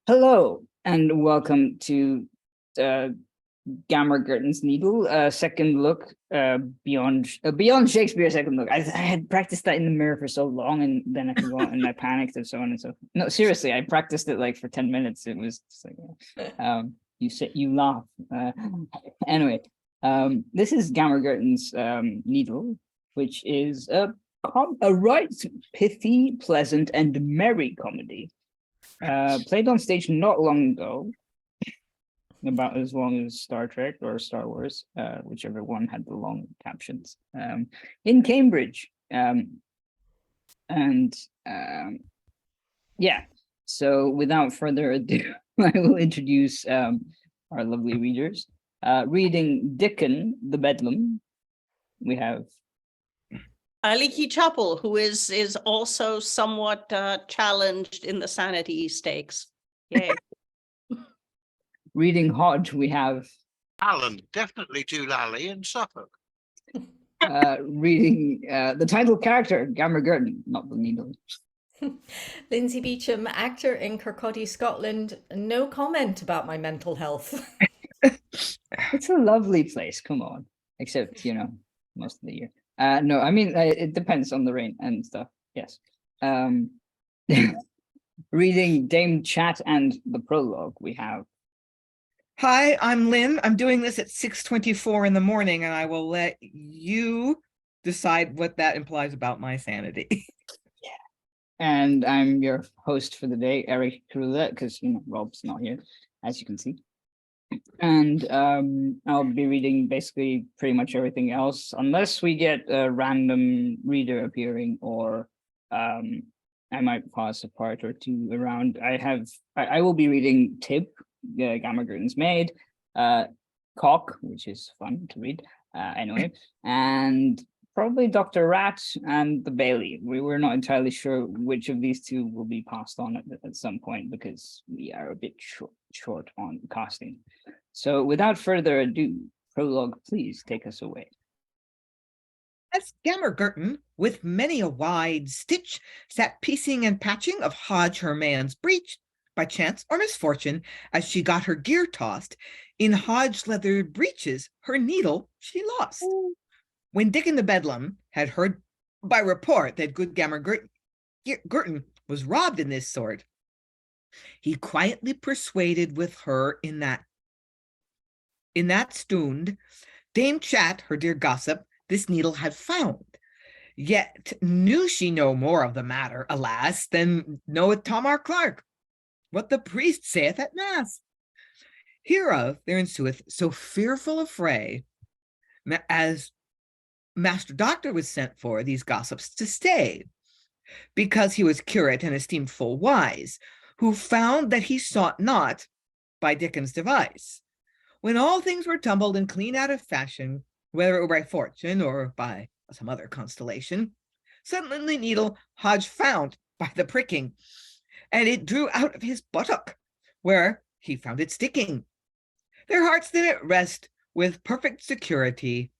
Hello, and welcome to Gammer Gurton's Needle, second look, Beyond Shakespeare second look. I had practiced that in the mirror for so long, and then I forgot, and I panicked, and so on and so. No, seriously, I practiced it like for 10 minutes. It was just like, you laugh. Anyway, this is Gammer Gurton's Needle, which is a right pithy, pleasant, and merry comedy. Played on stage not long ago, about as long as Star Trek or Star Wars, whichever one had the long captions, in Cambridge. Yeah, so without further ado, I will introduce our lovely readers. Reading Diccon, The Bedlam, we have Aliki Chapple, who is also somewhat challenged in the sanity stakes. Yay. Reading Hodge, we have Alan, definitely too lally in Suffolk. reading the title character, Gammer Gurton, not the needle. Lynsey Beauchamp, actor in Kirkcaldy, Scotland. No comment about my mental health. It's a lovely place, come on. Except, most of the year. No, I mean, it depends on the rain and stuff. Yes. Reading Dame Chat and the prologue, we have. Hi, I'm Lynn. I'm doing this at 6:24 in the morning, and I will let you decide what that implies about my sanity. Yeah. And I'm your host for the day, Eric Karoulla, because, Rob's not here, as you can see. And I'll be reading basically pretty much everything else, unless we get a random reader appearing, or I might pass a part or two around. I will be reading Tib, Gammer Gurton's maid, Cock, which is fun to read, anyway, and probably Dr. Rat and the Baily. We were not entirely sure which of these two will be passed on at some point, because we are a bit short on casting. So without further ado, prologue, please take us away. As Gammer Gurton, with many a wide stitch, sat piecing and patching of Hodge her man's breech, by chance or misfortune, as she got her gear tossed, in Hodge leathered breeches her needle she lost. When Diccon the Bedlam had heard by report that good Gammer Gurton was robbed in this sort, he quietly persuaded with her in that stund, Dame Chat, her dear gossip, this needle had found. Yet knew she no more of the matter, alas, than knoweth Tom our clerk, what the priest saith at mass. Hereof there ensueth so fearful a fray, as Master Doctor was sent for these gossips to stay, because he was curate and esteemed full wise, who found that he sought not by Diccon's device. When all things were tumbled and clean out of fashion, whether it were by fortune or by some other constellation, suddenly needle Hodge found by the pricking, and it drew out of his buttock, where he found it sticking. Their hearts then at rest with perfect security,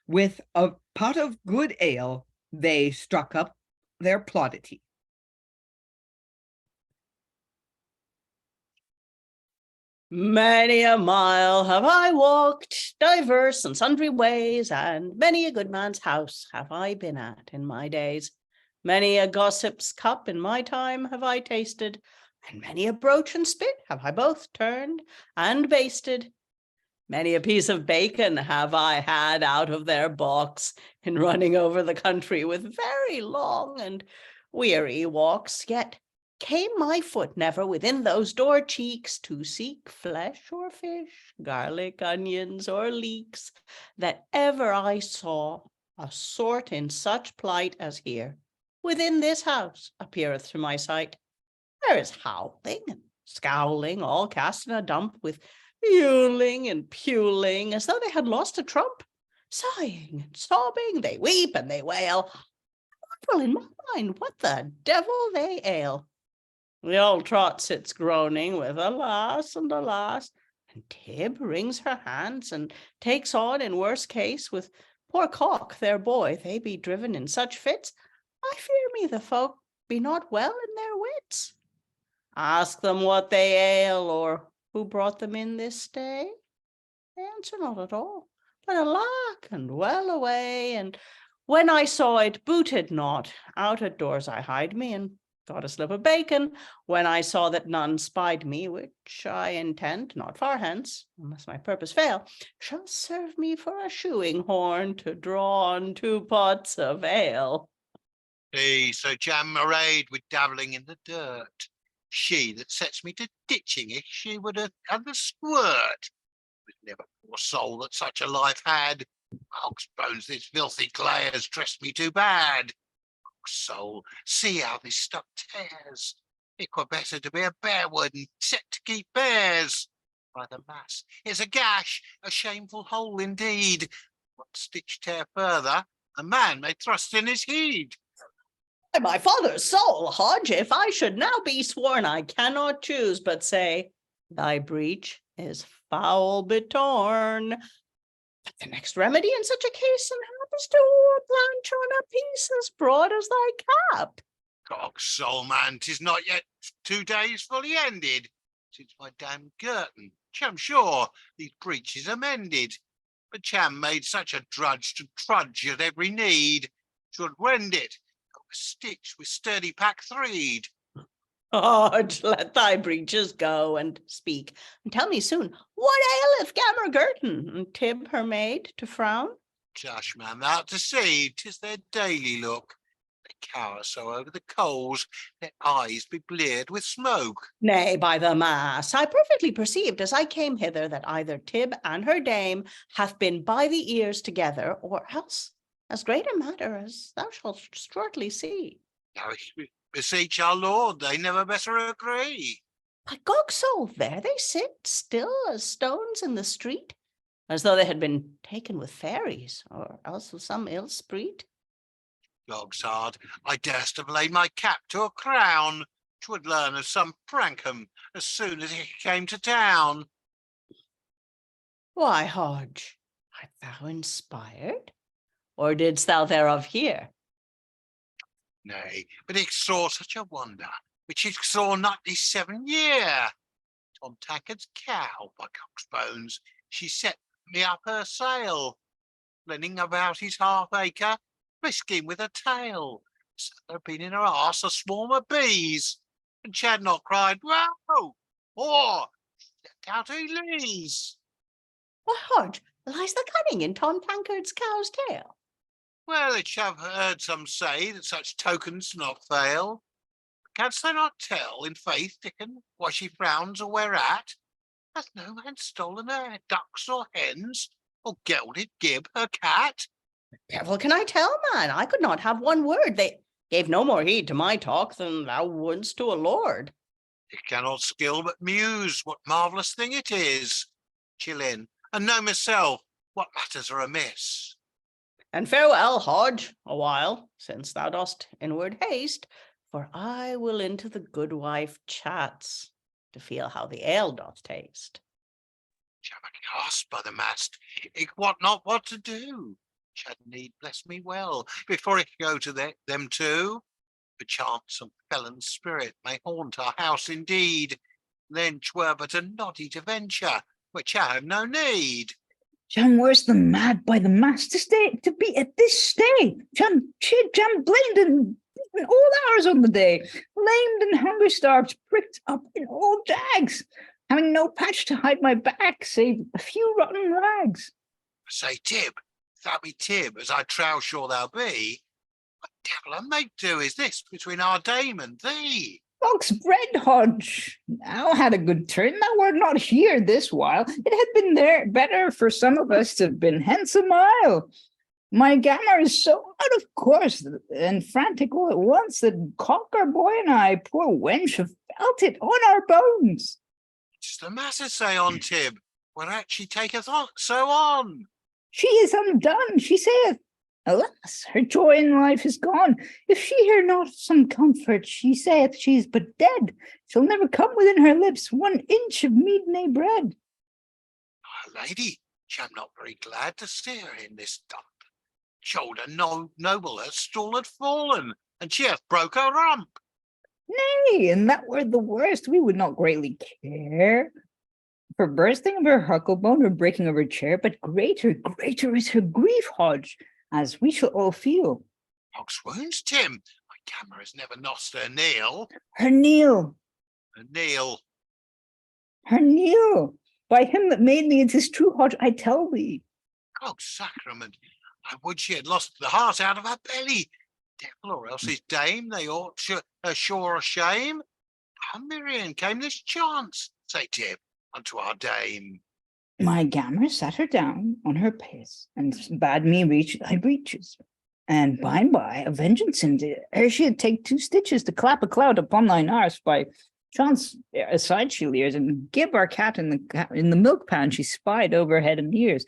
with a pot of good ale, they struck up their plaudity. Many a mile have I walked, diverse and sundry ways, and many a good man's house have I been at in my days. Many a gossip's cup in my time have I tasted, and many a broach and spit have I both turned and basted. Many a piece of bacon have I had out of their box in running over the country with very long and weary walks, yet came my foot never within those door cheeks to seek flesh or fish, garlic, onions, or leeks, that ever I saw a sort in such plight as here within this house appeareth to my sight. There is howling and scowling, all cast in a dump, with hewling and puling, as though they had lost a trump. Sighing and sobbing, they weep and they wail. I wonder in my mind what the devil they ail. The old trot sits groaning with alas and alas, and Tib wrings her hands and takes on in worse case with poor Cock, their boy. They be driven in such fits, I fear me the folk be not well in their wits. Ask them what they ail, or who brought them in this day. They answer not at all, but alack and well away. And when I saw it, booted not. Out at doors I hide me, and got a slip of bacon, when I saw that none spied me, which I intend, not far hence, unless my purpose fail, shall serve me for a shoeing horn to draw on 2 pots of ale. So jam arrayed with dabbling in the dirt. She that sets me to ditching if she would have had the squirt. Was never poor soul that such a life had. Ox bones, this filthy clay has dressed me too bad. Ox soul, see how this stuff tears. It were better to be a bearwood and set to keep bears. By the mass, it's a gash, a shameful hole indeed. One stitch tear further, a man may thrust in his heed. By my father's soul, Hodge, if I should now be sworn, I cannot choose but say, thy breach is foul betorn. But the next remedy in such a case, and happens to a planch on a piece as broad as thy cap. Cock's soul, man, 'tis not yet 2 days fully ended, since my damn Gurton, Cham sure, these breaches amended. But Cham made such a drudge to trudge at every need, should rend it, stitch with sturdy pack threed. Hodge, let thy breeches go, and speak, and tell me soon, what aileth Gammer Gurton, and Tib her maid to frown? Tush, man, thou'rt deceived, 'tis their daily look. They cower so over the coals, their eyes be bleared with smoke. Nay, by the mass, I perfectly perceived as I came hither that either Tib and her dame hath been by the ears together, or else as great a matter as thou shalt shortly see. Now, beseech our Lord, they never better agree. By Gog's soul, there they sit, still as stones in the street, as though they had been taken with fairies, or else with some ill sprite. Gog's hard, I durst have laid my cap to a crown, 'twould learn of some prankum as soon as he came to town. Why, Hodge, art thou inspired? Or didst thou thereof hear? Nay, but it saw such a wonder, which it saw not this 7 year. Tom Tankard's cow, by cock's bones, she set me up her sail, flitting about his half-acre, frisking with her tail. So there had been in her arse a swarm of bees, and she had not cried, "Whoa!" or stepped out of Lee's. Why, Hodge, lies the cunning in Tom Tankard's cow's tail? Well, it shall have heard some say that such tokens do not fail. Canst thou not tell, in faith, Diccon, why she frowns or whereat? Hath no man stolen her ducks or hens, or gelded Gib her cat? Devil can I tell, man? I could not have one word. They gave no more heed to my talk than thou wouldst to a lord. It cannot skill but muse what marvellous thing it is. Chill in, and know myself what matters are amiss. And farewell, Hodge, a while, since thou dost inward haste, for I will into the good wife chats to feel how the ale doth taste. Shall I cast by the mast? Ik wot not what to do. Shall need bless me well before it go to them two. Perchance some felon's spirit may haunt our house indeed. Then 'twere but a noddy to venture, which I have no need. Jam worse than mad by the mass to be at this stay. Jam blamed and beaten all hours of the day, lamed and hunger starved, pricked up in all jags, having no patch to hide my back, save a few rotten rags. Say, Tib, if thou be Tib, as I trow sure thou be, what devil a make do is this between our dame and thee? Folks bread, Hodge. Thou had a good turn. Thou wert not here this while. It had been there better for some of us to have been hence a mile. My Gammer is so out of course and frantic all at once that Cocker boy and I, poor wench, have felt it on our bones. What's the matter, say on, Tib? Whereat she taketh on so on? She is undone, she saith. Alas, her joy in life is gone. If she hear not some comfort, she saith she is but dead. She'll never come within her lips 1 inch of mead nay bread. Our lady, she am not very glad to see her in this dump. Shoulder noble her stall had fallen, and she hath broke her rump. Nay, and that were the worst, we would not greatly care for bursting of her huckle-bone or breaking of her chair, but greater is her grief, Hodge, as we shall all feel. Hog's wounds, Tim. My camera has never lost her Neil. Her Neil, Her Neil. her Neil, by him that made me, it is true, Hodge, I tell thee. God's sacrament. I would she had lost the heart out of her belly. Devil or else his dame, they ought her sure a shame. How Miriam came this chance, say Tim, unto our dame. My Gammer sat her down on her piss, and bade me reach thy breeches. And by and by a vengeance ended, ere she had take 2 stitches to clap a clout upon thine arse by chance aside she leers, and gib our cat in the milk pan she spied over head and ears.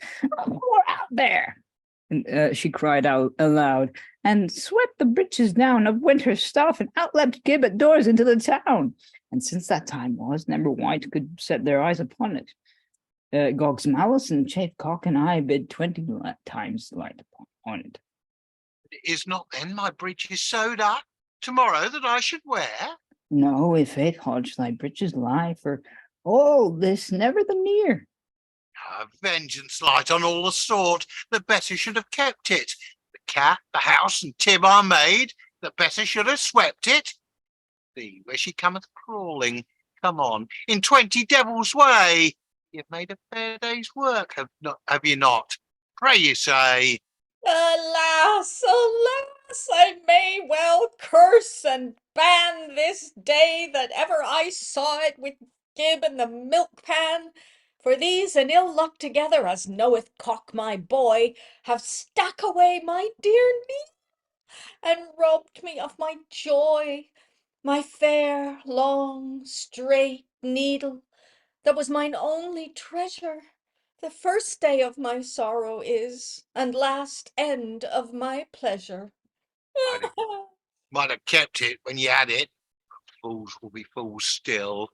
More out there! And she cried out aloud, and swept the breeches down of winter stuff, and outleapt Gib at doors into the town. And since that time was, never wight could set their eyes upon it. Gog's malice and chafe cock and I bid 20 times light upon it. Is not then my breeches sewed up tomorrow that I should wear? No, i' faith, Hodge, thy breeches lie, for all this never the near. Vengeance light on all the sort, that better should have kept it. The cat, the house, and Tim our maid, that better should have swept it. See, where she cometh crawling, come on, in 20 devils' way. You've made a fair day's work, have you not? Pray you say. Alas, alas, I may well curse and ban this day that ever I saw it with Gib and the milk pan. For these and ill luck together, as knoweth Cock my boy, have stack away my dear Neil, and robbed me of my joy, my fair, long, straight needle, that was mine only treasure. The first day of my sorrow is, and last end of my pleasure. Might have kept it when you had it. Fools will be fools still.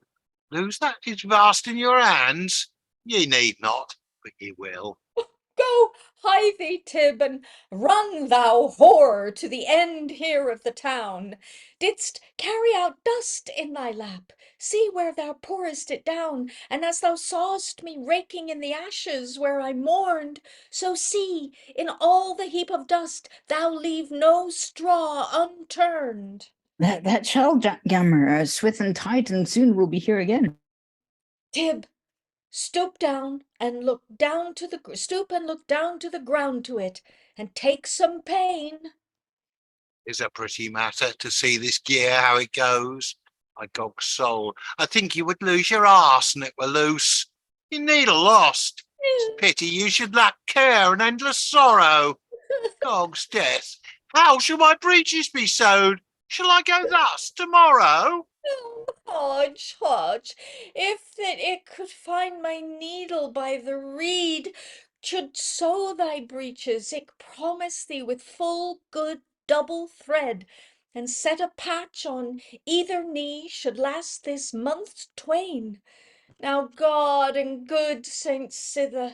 Lose that is vast in your hands. Ye need not, but ye will. Go, hie thee, Tib, and run, thou whore, to the end here of the town. Didst carry out dust in thy lap? See where thou pourest it down, and as thou sawest me raking in the ashes where I mourned, so see, in all the heap of dust, thou leave no straw unturned. That shall, Gammer, swith and tight, and soon we'll be here again. Tib, stoop and look down to the ground to it, and take some pain. Is a pretty matter to see this gear how it goes. My Gog's soul, I think you would lose your arse and it were loose. Your needle lost. It's pity you should lack care and endless sorrow. Gog's death. How shall my breeches be sewed? Shall I go thus tomorrow? Oh, Hodge, Hodge, if that it could find my needle by the reed, should sew thy breeches, it promise thee with full good double thread, and set a patch on either knee, should last this month's twain. Now God and good Saint Sitha,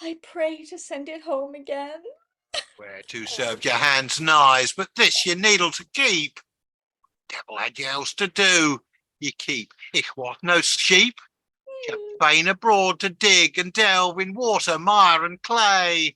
I pray to send it home again. Where to served your hands and eyes, but this your needle to keep? Devil had you else to do. You keep, ich what, no sheep? Kept fain abroad to dig and delve in water, mire and clay,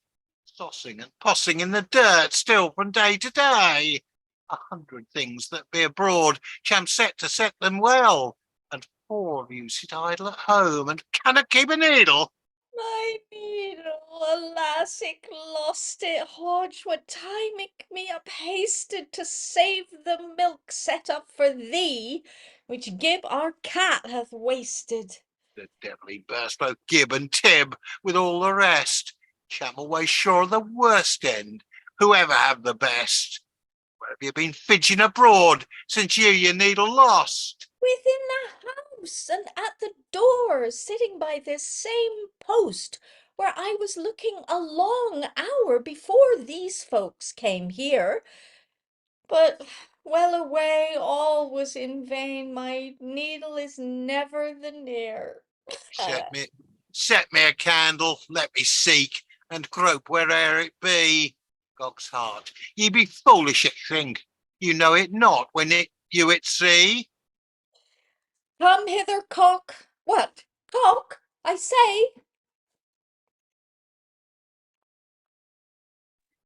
sossing and possing in the dirt still from day to day. 100 things that be abroad, cham set to set them well, and 4 of you sit idle at home and cannot keep a needle. My needle, alas, ick lost it, Hodge. What time ick me up hasted to save the milk set up for thee, which Gib our cat hath wasted. The devil burst both Gib and Tib with all the rest. Cham always sure of the worst end, whoever have the best. Where have you been fidging abroad since you your needle lost? Within the house, and at the door, sitting by this same post, where I was looking a long hour before these folks came here. But well away, all was in vain. My needle is never the near. Set me a candle, let me seek, and grope where'er it be. Gog's heart, ye be foolish, I think. You know it not when you at sea? Come hither, cock. What? Cock, I say.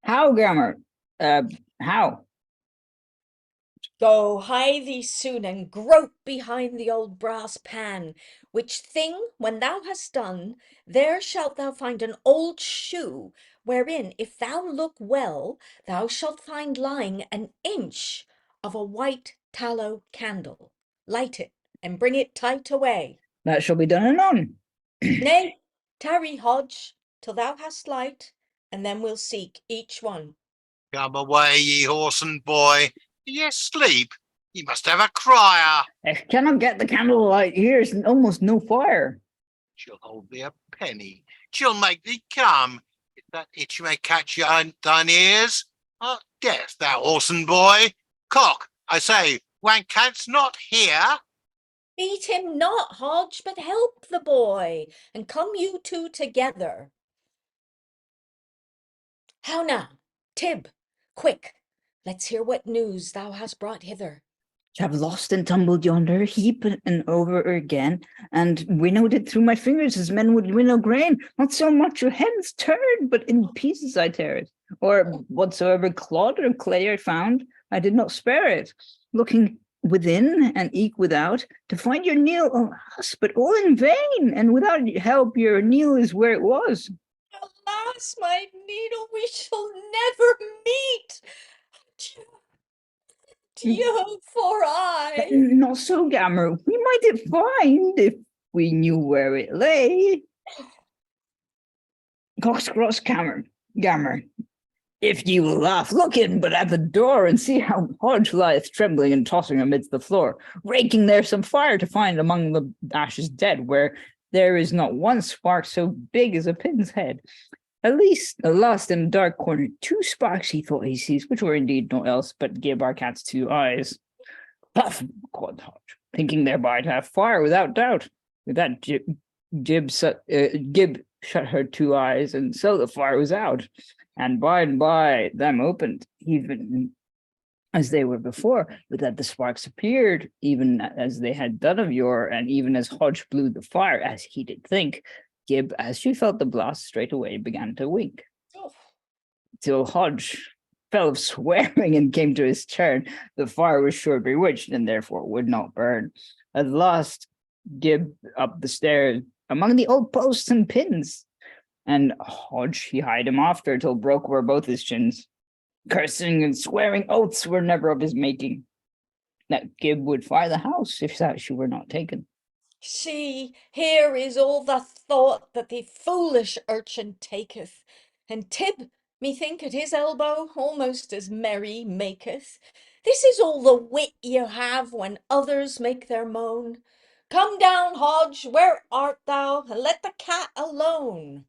How, Gammer? How? Go hie thee soon and grope behind the old brass pan, which thing when thou hast done, there shalt thou find an old shoe, wherein, if thou look well, thou shalt find lying an inch of a white tallow candle. Light it and bring it tight away. That shall be done anon. Nay, tarry, Hodge, till thou hast light, and then we'll seek each one. Come away, ye whoreson boy. Ye asleep? Ye must have a crier. I cannot get the candlelight. Here's almost no fire. She'll hold thee a penny. She'll make thee come. If that itch may catch thine ears. Death, thou whoreson boy. Cock, I say, wank canst not hear? Beat him not, Hodge, but help the boy, and come you two together. How now, Tib, quick, let's hear what news thou hast brought hither. Have lost and tumbled yonder heap and over again, and winnowed it through my fingers as men would winnow grain. Not so much your heads turned, but in pieces I tear it. Or whatsoever clod or clay I found, I did not spare it. Looking within and eke without, to find your Neil, alas, but all in vain, and without help your Neil is where it was. Alas, my needle, we shall never meet. Adieu, for I. Not so, Gammer. We might it find if we knew where it lay. Cock's cross, Gammer. If ye will laugh, look in but at the door and see how Hodge lieth trembling and tossing amidst the floor, raking there some fire to find among the ashes dead, where there is not one spark so big as a pin's head. At least, lost in a dark corner, 2 sparks he thought he sees, which were indeed no else but Gib our cat's 2 eyes. Puff, quoth Hodge, thinking thereby to have fire without doubt. With that Gib shut her 2 eyes, and so the fire was out. And by them opened, even as they were before, but that the sparks appeared, even as they had done of yore, and even as Hodge blew the fire, as he did think, Gib, as she felt the blast, straightway began to wink. Oh. Till Hodge fell of swearing and came to his turn. The fire was sure bewitched, and therefore would not burn. At last, Gib up the stairs, among the old posts and pins, and Hodge he hied him after till broke were both his chins. Cursing and swearing oaths were never of his making, that Gib would fire the house if that she were not taken. See, here is all the thought that the foolish urchin taketh, and Tib, methink at his elbow, almost as merry maketh. This is all the wit you have when others make their moan. Come down, Hodge, where art thou, and let the cat alone.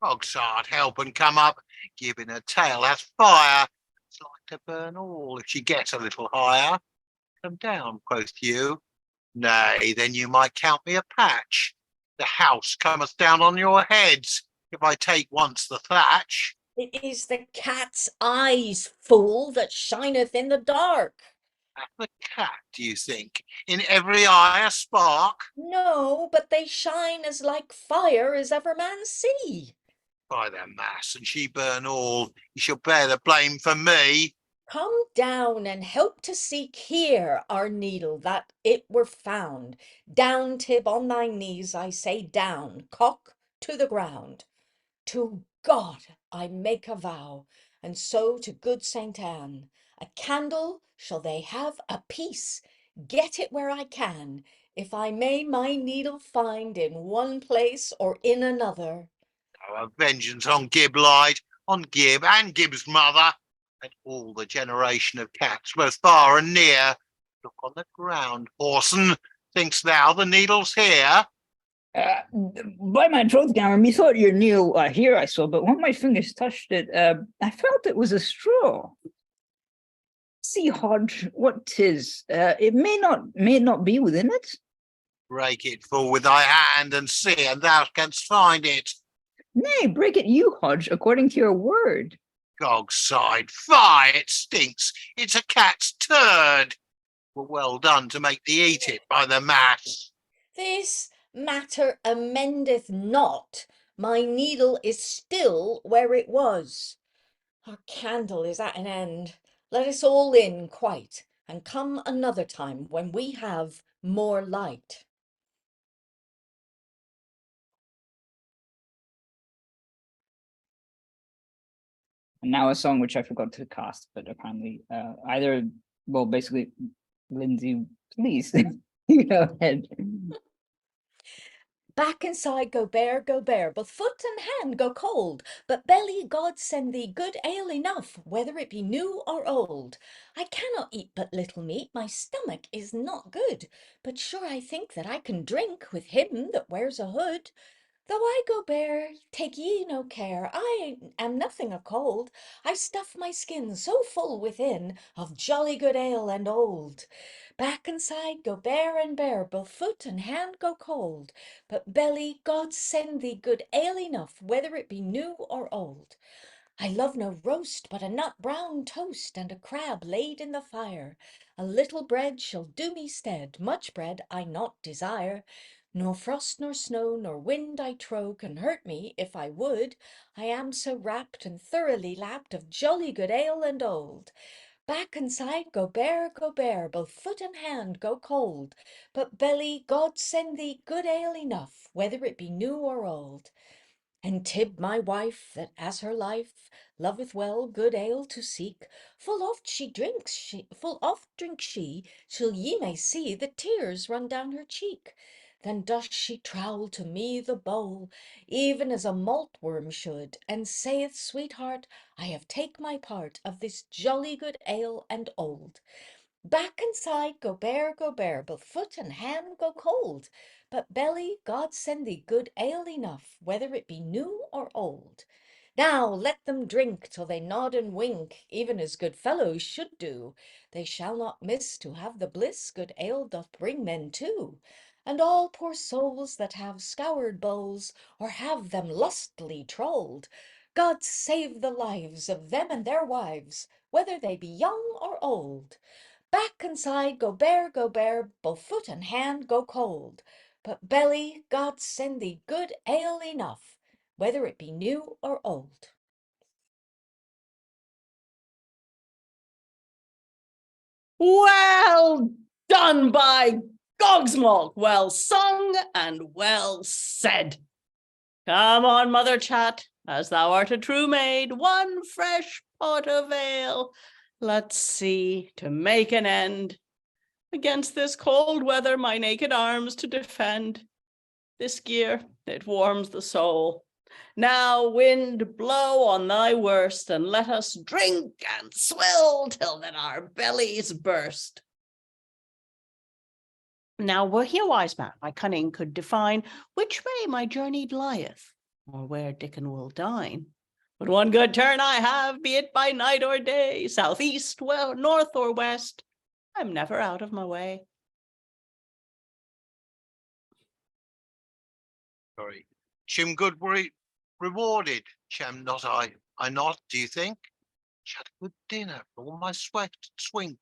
Hogsheart, help and come up. Giving her tail hath fire. It's like to burn all if she gets a little higher. Come down, quoth you. Nay, then you might count me a patch. The house cometh down on your heads, if I take once the thatch. It is the cat's eyes, fool, that shineth in the dark. Hath the cat, do you think, in every eye a spark? No, but they shine as like fire as ever man see. By the mass, and she burn all, you shall bear the blame for me. Come down and help to seek here our needle, that it were found. Down, Tib, on thy knees, I say down, cock to the ground. To God I make a vow, and so to good Saint Anne. A candle shall they have apiece. Get it where I can, if I may my needle find in one place or in another. Oh, a vengeance on Gib lied, on Gib and Gib's mother, and all the generation of cats, both far and near. Look on the ground, whoreson. Think'st thou the needle's here? By my troth, Gammer, methought your Neil here I saw, but when my fingers touched it, I felt it was a straw. See, Hodge, what 'tis. It may not be within it. Break it full with thy hand and see, and thou canst find it. Nay, break it you, Hodge, according to your word. Gog's side, fie, it stinks. It's a cat's turd. were well done to make thee eat it by the mass. This matter amendeth not. My needle is still where it was. Our candle is at an end. Let us all in quite, and come another time when we have more light. And now a song which I forgot to cast, but apparently basically, Lynsey, please, you go ahead. Back inside go bear, both foot and hand go cold. But belly, God send thee good ale enough, whether it be new or old. I cannot eat but little meat, my stomach is not good. But sure I think that I can drink with him that wears a hood. Though I go bare, take ye no care, I am nothing a cold. I stuff my skin so full within of jolly good ale and old. Back and side go bare and bare, both foot and hand go cold. But belly, God send thee good ale enough, whether it be new or old. I love no roast, but a nut brown toast and a crab laid in the fire. A little bread shall do me stead, much bread I not desire. Nor frost nor snow nor wind I trow can hurt me if I would. I am so wrapped and thoroughly lapped of jolly good ale and old. Back and side go bare, both foot and hand go cold. But belly, God send thee good ale enough, whether it be new or old. And Tib, my wife, that as her life loveth well good ale to seek, full oft drinks she, till ye may see the tears run down her cheek. Then doth she trowel to me the bowl, even as a malt worm should, and saith, sweetheart, I have take my part of this jolly good ale and old. Back and side go bare, both foot and hand go cold. But belly, God send thee good ale enough, whether it be new or old. Now let them drink till they nod and wink, even as good fellows should do. They shall not miss to have the bliss good ale doth bring men to. And all poor souls that have scoured bowls, or have them lustily trolled, God save the lives of them and their wives, whether they be young or old. Back and side go bare, both foot and hand go cold. But belly, God send thee good ale enough, whether it be new or old. Well done by Gogsmalk. Well sung and well said. Come on, mother chat, as thou art a true maid, one fresh pot of ale. Let's see, to make an end. Against this cold weather, my naked arms to defend. This gear, it warms the soul. Now, wind, blow on thy worst, and let us drink and swill till that our bellies burst. Now, were he a wise man, my cunning could define which way my journey lieth, or where Diccon will dine. But one good turn I have, be it by night or day, southeast, well, north or west, I'm never out of my way. Sorry. Chim good rewarded, Cham not I not, do you think? Had a good dinner for all my sweat and swink.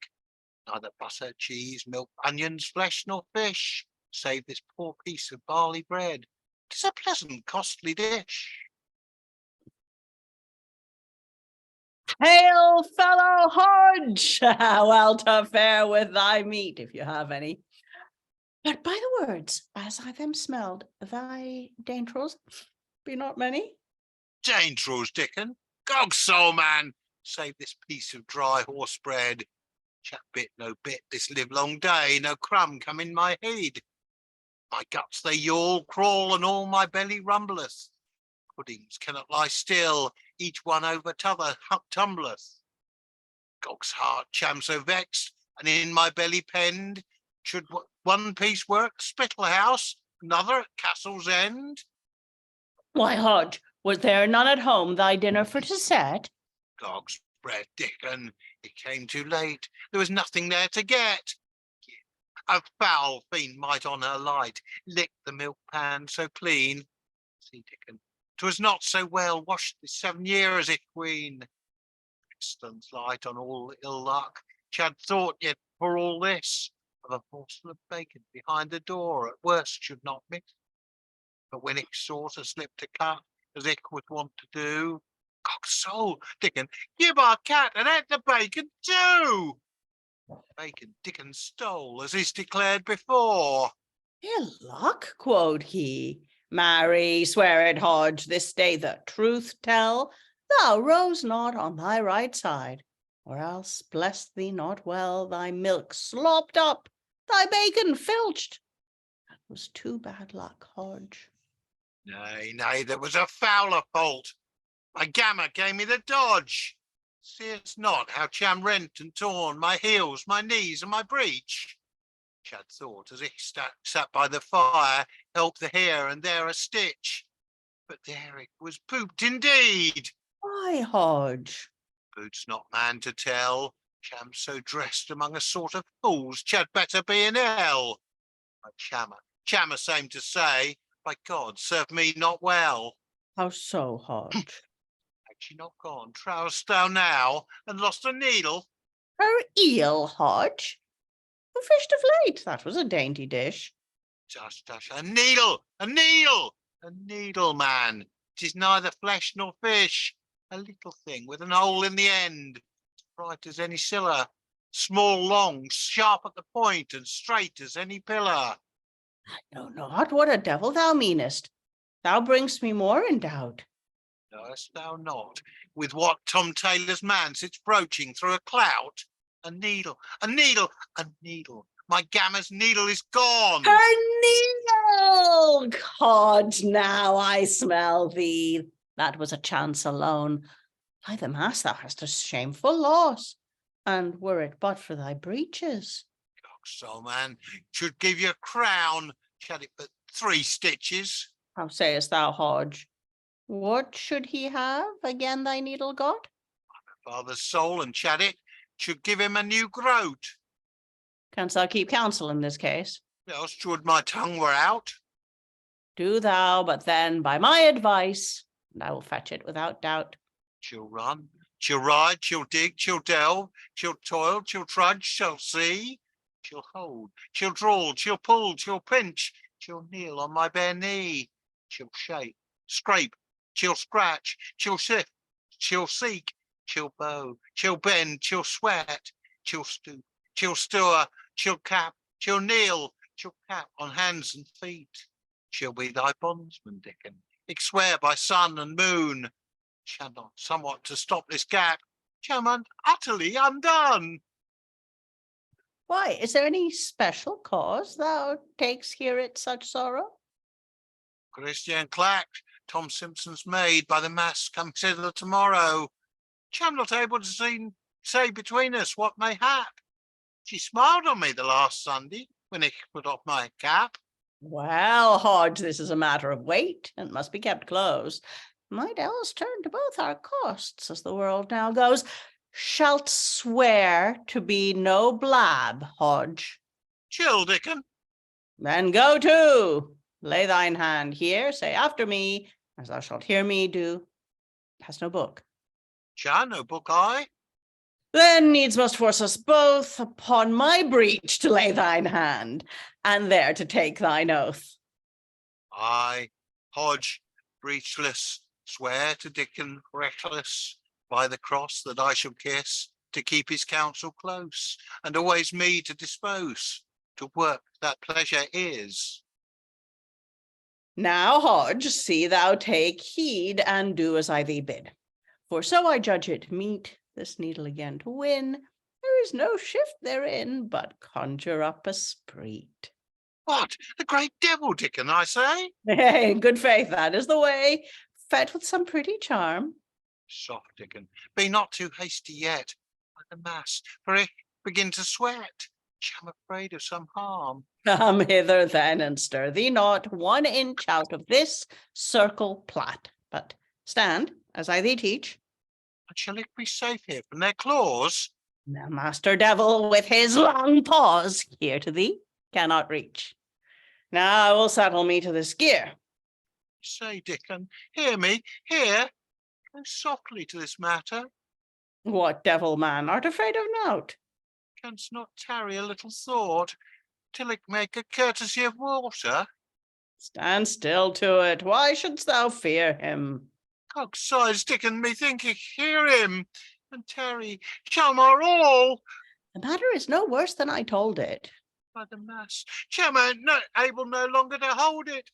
Neither butter, cheese, milk, onions, flesh, nor fish, save this poor piece of barley bread. 'Tis a pleasant, costly dish. Hail, fellow Hodge! Well to fare with thy meat, if you have any. But by the words, as I them smelled, thy daintrels be not many? Dangerous, Dickon. Gog soul, man, save this piece of dry horse bread. Chap bit no bit this livelong day, no crumb come in my head. My guts they yawl, crawl, and all my belly rumbleth. Puddings cannot lie still, each one over t'other tumbleth. Gog's heart, Cham so vexed, and in my belly penned. Should one piece work Spittle House, another at Castle's End? Why, Hodge, was there none at home thy dinner for to set? Gog's bread, Dickon, it came too late. There was nothing there to get. A foul fiend might on her light lick the milk pan so clean. See, Dickon, 'twas not so well washed this 7 years, if queen. Excellent light on all ill luck. Chad thought yet for all this of a morsel of bacon behind the door at worst should not miss. But when Ick saw to slip to cut, as Ick was wont to do, cock's soul, Dickon, give our cat and eat the bacon too. Bacon Dickon stole, as is declared before. Ill luck, quoth he. Marry, swear it, Hodge, this day the truth tell. Thou rose not on thy right side, or else, bless thee not well, thy milk slopped up, thy bacon filched. That was too bad luck, Hodge. Nay, nay, there was a fouler fault. My Gammer gave me the dodge. Seest not how Cham rent and torn my heels, my knees, and my breech? Chad thought, as he sat by the fire, helped the here and there a stitch. But there it was pooped indeed. Why, Hodge? Boots not man to tell. Cham so dressed among a sort of fools, Chad better be in hell. My Chammer same to say, by God, serve me not well. How so, Hodge? Had she not gone, trowest thou now, and lost a needle? Her eel, Hodge? Who fished of late? That was a dainty dish. Tush, a needle, a needle, man. 'Tis neither flesh nor fish. A little thing with an hole in the end, bright as any siller, small, long, sharp at the point, and straight as any pillar. I know not what a devil thou meanest. Thou bringst me more in doubt. Knowest thou not with what Tom Taylor's man sits broaching through a clout? A needle. My Gammer's needle is gone. Her needle! Hodge, now I smell thee. That was a chance alone. By the mass, thou hast a shameful loss. And were it but for thy breeches. So, man, should give you a crown. Had it but 3 stitches. How sayest thou, Hodge? What should he have again thy needle got? Father's soul and Chaddick should give him a new groat. Canst thou keep counsel in this case? Else should my tongue were out. Do thou, but then by my advice, and I will fetch it without doubt. She'll run, she'll ride, she'll dig, she'll delve, she'll toil, she'll trudge, she'll see. She'll hold, she'll draw, she'll pull, she'll pinch, she'll kneel on my bare knee. She'll shape, scrape, she'll scratch, she'll sift, she'll seek, she'll bow, she'll bend, she'll sweat, she'll stoop, she'll stir, she'll cap, she'll kneel, she'll cap on hands and feet. She'll be thy bondsman, Dickon, swear by sun and moon. Shall not somewhat to stop this gap, shall utterly undone. Why, is there any special cause thou takes here at such sorrow? Christian Clack, Tom Simpson's maid, by the mass comes hither tomorrow. Cham not able to say between us what may hap. She smiled on me the last Sunday when I put off my cap. Well, Hodge, this is a matter of weight and must be kept close. Might else turn to both our costs, as the world now goes. Shalt swear to be no blab, Hodge. Chill, Dickon. Then go to. Lay thine hand here, say after me, as thou shalt hear me do. Hast no book. Cha, no book I. Then needs must force us both upon my breech to lay thine hand, and there to take thine oath. I, Hodge, breechless, swear to Dickon reckless, by the cross that I shall kiss, to keep his counsel close, and always me to dispose, to work that pleasure is. Now, Hodge, see thou take heed and do as I thee bid. For so I judge it meet, this needle again to win. There is no shift therein, but conjure up a spreet. What, the great devil, Dickon, I say? Hey, in good faith, that is the way. Fed with some pretty charm. Soft, Dickon, be not too hasty yet. By the mass, for I begin to sweat. I'm afraid of some harm. Come hither then, and stir thee not 1 inch out of this circle plat. But stand, as I thee teach. And shall it be safe here from their claws? The master devil with his long paws, here to thee, cannot reach. Now I will settle me to this gear. Say, Dickon, hear me, hear. Go softly to this matter. What devil, man, art afraid of nought? Canst not tarry a little thought, till it make a courtesy of water? Stand still to it. Why shouldst thou fear him? Cogsides, Diccon, methinketh, hear him, and tarry, Chamar all. The matter is no worse than I told it. By the mass, Chamar not able no longer to hold it.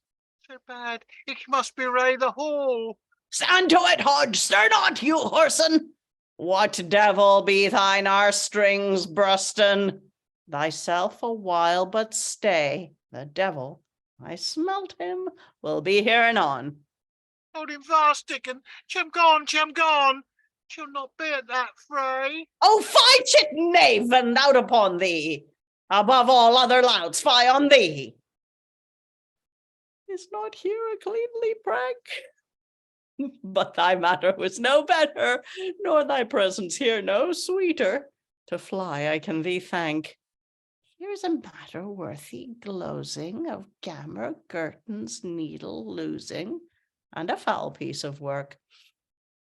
So bad, it must bewray the hall. Stand to it, Hodge. Stir not, you whoreson. What devil be thine arse strings brusten? Thyself a while, but stay. The devil, I smelt him, will be here anon. Hold him fast, Diccon. Cham gone, Cham gone. She'll not be at that fray. Oh, fie, chit knave, and out upon thee. Above all other louts, fie on thee. Is not here a cleanly prank? But thy matter was no better, nor thy presence here no sweeter. To fly I can thee thank. Here's a matter worthy glozing of Gammer Gurton's needle losing, and a foul piece of work.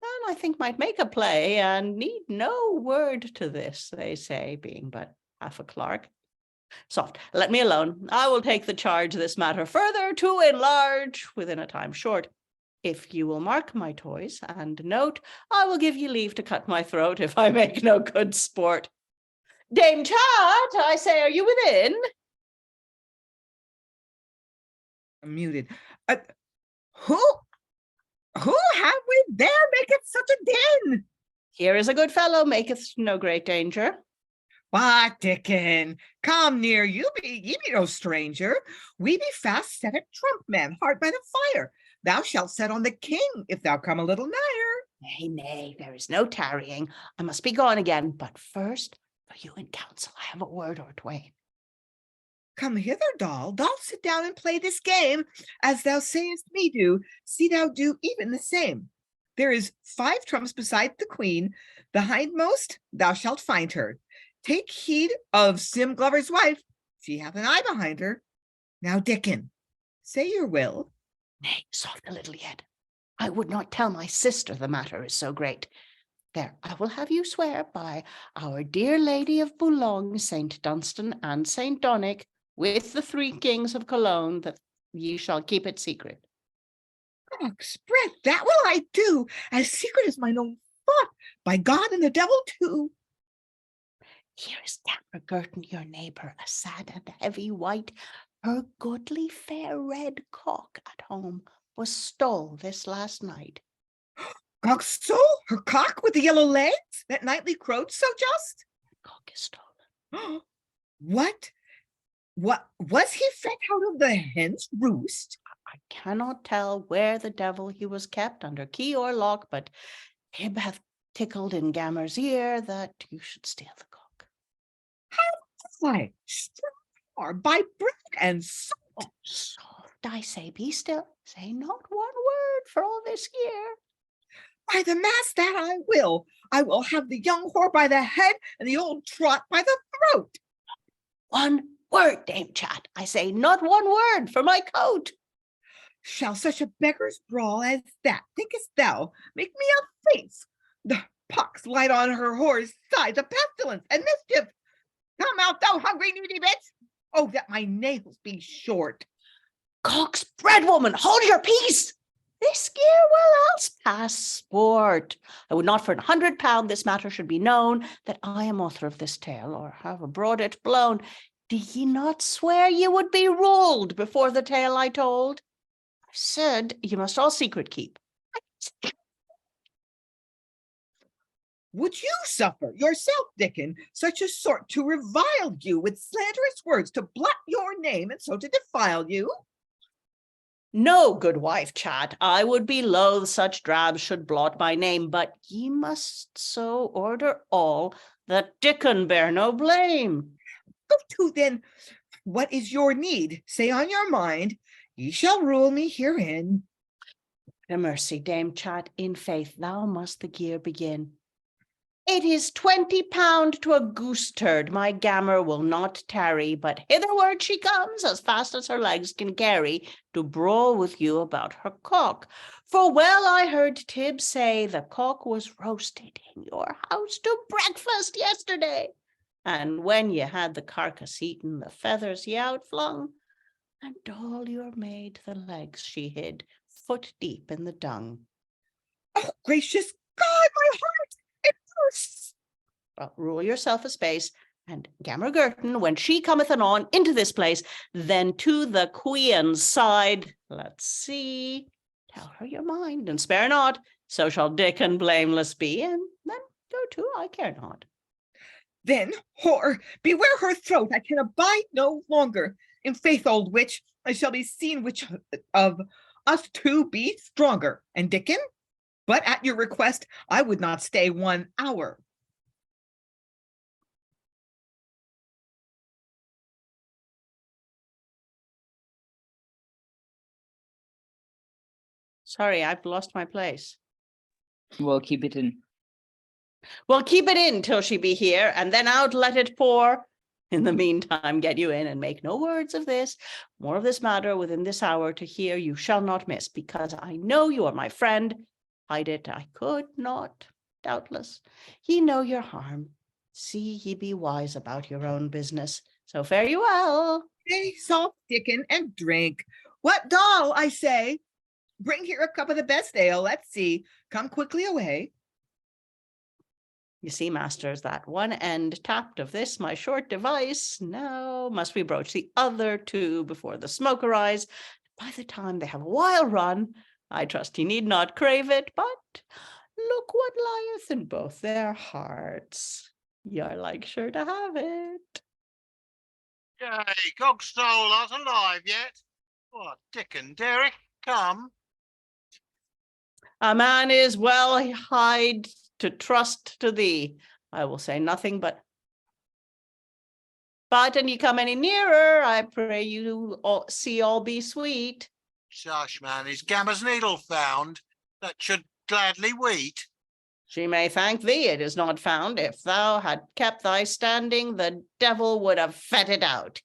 And I think might make a play, and need no word to this, they say, being but half a clerk. Soft, let me alone. I will take the charge this matter further to enlarge within a time short. If you will mark my toys and note, I will give you leave to cut my throat if I make no good sport. Dame Chat, I say, are you within? I'm muted. Who have we there maketh such a din? Here is a good fellow, maketh no great danger. What, Diccon? Come near, ye be no stranger. We be fast set at trump, man, hard by the fire. Thou shalt set on the king, if thou come a little nigher. Nay, nay, there is no tarrying. I must be gone again, but first, for you in council, I have a word or twain. Come hither, doll. Doll, sit down and play this game, as thou sayest me do. See thou do even the same. There is 5 trumps beside the queen. The hindmost, thou shalt find her. Take heed of Sim Glover's wife. She hath an eye behind her. Now, Diccon, say your will. Nay, soft a little yet. I would not tell my sister the matter is so great. There, I will have you swear by our dear Lady of Boulogne, Saint Dunstan, and Saint Donick, with the 3 kings of Cologne, that ye shall keep it secret. Oh, spread, that will I do, as secret as mine own thought, by God and the devil too. Here is Gammer Gurton, your neighbour, a sad and heavy wight. Her goodly fair red cock at home was stole this last night. Cock stole her cock with the yellow legs that nightly crowed so just? Cock is stolen. What was he fed out of the hen's roost? I cannot tell where the devil he was kept, under key or lock, but Tib hath tickled in Gammer's ear that you should steal the cock. Why, or by bread and salt. Oh, soft, I say, be still. Say not one word for all this year. By the mass that I will have the young whore by the head and the old trot by the throat. One word, Dame Chat. I say not one word for my coat. Shall such a beggar's brawl as that, thinkest thou, make me a face? The pox light on her whore's side, the pestilence and mischief. Come out, thou hungry needy bitch. Oh, that my nails be short. Cock's bread woman, hold your peace. This gear will else pass sport. I would not for £100 this matter should be known, that I am author of this tale, or have abroad it blown. Do ye not swear ye would be ruled before the tale I told? I said you must all secret keep. Would you suffer yourself, Diccon, such a sort to revile you with slanderous words, to blot your name and so to defile you? No, good wife, Chat, I would be loath such drabs should blot my name, but ye must so order all that Diccon bear no blame. Go to then, what is your need? Say on your mind, ye shall rule me herein. A mercy, Dame Chat, in faith, thou must the gear begin. It is £20 to a goose turd. My Gammer will not tarry, but hitherward she comes as fast as her legs can carry to brawl with you about her cock. For well I heard Tib say the cock was roasted in your house to breakfast yesterday. And when ye had the carcass eaten, the feathers ye outflung, and all your maid the legs she hid, foot deep in the dung. Oh, gracious God, my heart, it bursts. But rule yourself a space, and Gammer Gurton, when she cometh anon into this place, then to the queen's side, let's see, tell her your mind, and spare not, so shall Diccon blameless be, and then go to, I care not. Then, whore, beware her throat, I can abide no longer. In faith, old witch, I shall be seen which of us two be stronger. And Diccon? But at your request, I would not stay 1 hour. Sorry, I've lost my place. We'll keep it in. Well, keep it in till she be here, and then out let it pour. In the meantime, get you in, and make no words of this. More of this matter within this hour to hear you shall not miss, because I know you are my friend. Hide it I could not, doubtless. Ye know your harm. See ye be wise about your own business. So fare you well. Hey, salt, Diccon, and drink. What doll, I say? Bring here a cup of the best ale, let's see. Come quickly away. You see, masters, that one end tapped of this, my short device. Now must we broach the other two before the smoke arise. By the time they have a while run, I trust ye need not crave it, but look what lieth in both their hearts. You're like sure to have it. Yay, Gogstole aren't alive yet. What, Dickon, Derek, come. A man is well hied to trust to thee. I will say nothing but an ye come any nearer, I pray you all see all be sweet. Shush, man, is Gammer's needle found? That should gladly weet. She may thank thee it is not found. If thou had kept thy standing, the devil would have fed it out.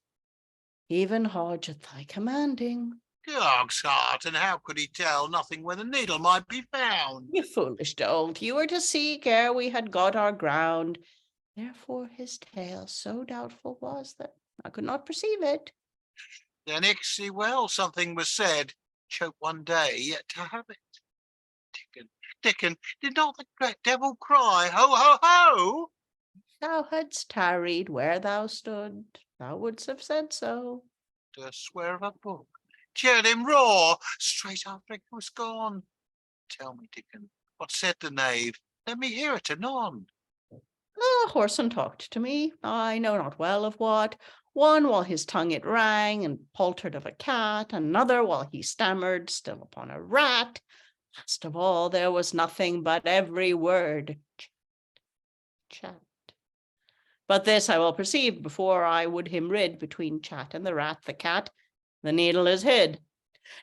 Even Hodge at thy commanding. Gog's heart, and how could he tell nothing where the needle might be found? You foolish dolt, you were to seek ere we had got our ground. Therefore his tale so doubtful was that I could not perceive it. Then see well something was said. Choke one day yet to have it. Dickon, did not the great devil cry, ho, ho, ho? Thou hadst tarried where thou stood, thou wouldst have said so. To swear of a book. Heard him roar straight after it was gone. Tell me, Dickon, what said the knave? Let me hear it anon. A whoreson talked to me, I know not well of what. One while his tongue it rang and paltered of a cat, another while he stammered still upon a rat. Last of all, there was nothing but every word chat. But this I will perceive before I would him rid between chat and the rat, the cat. The needle is hid.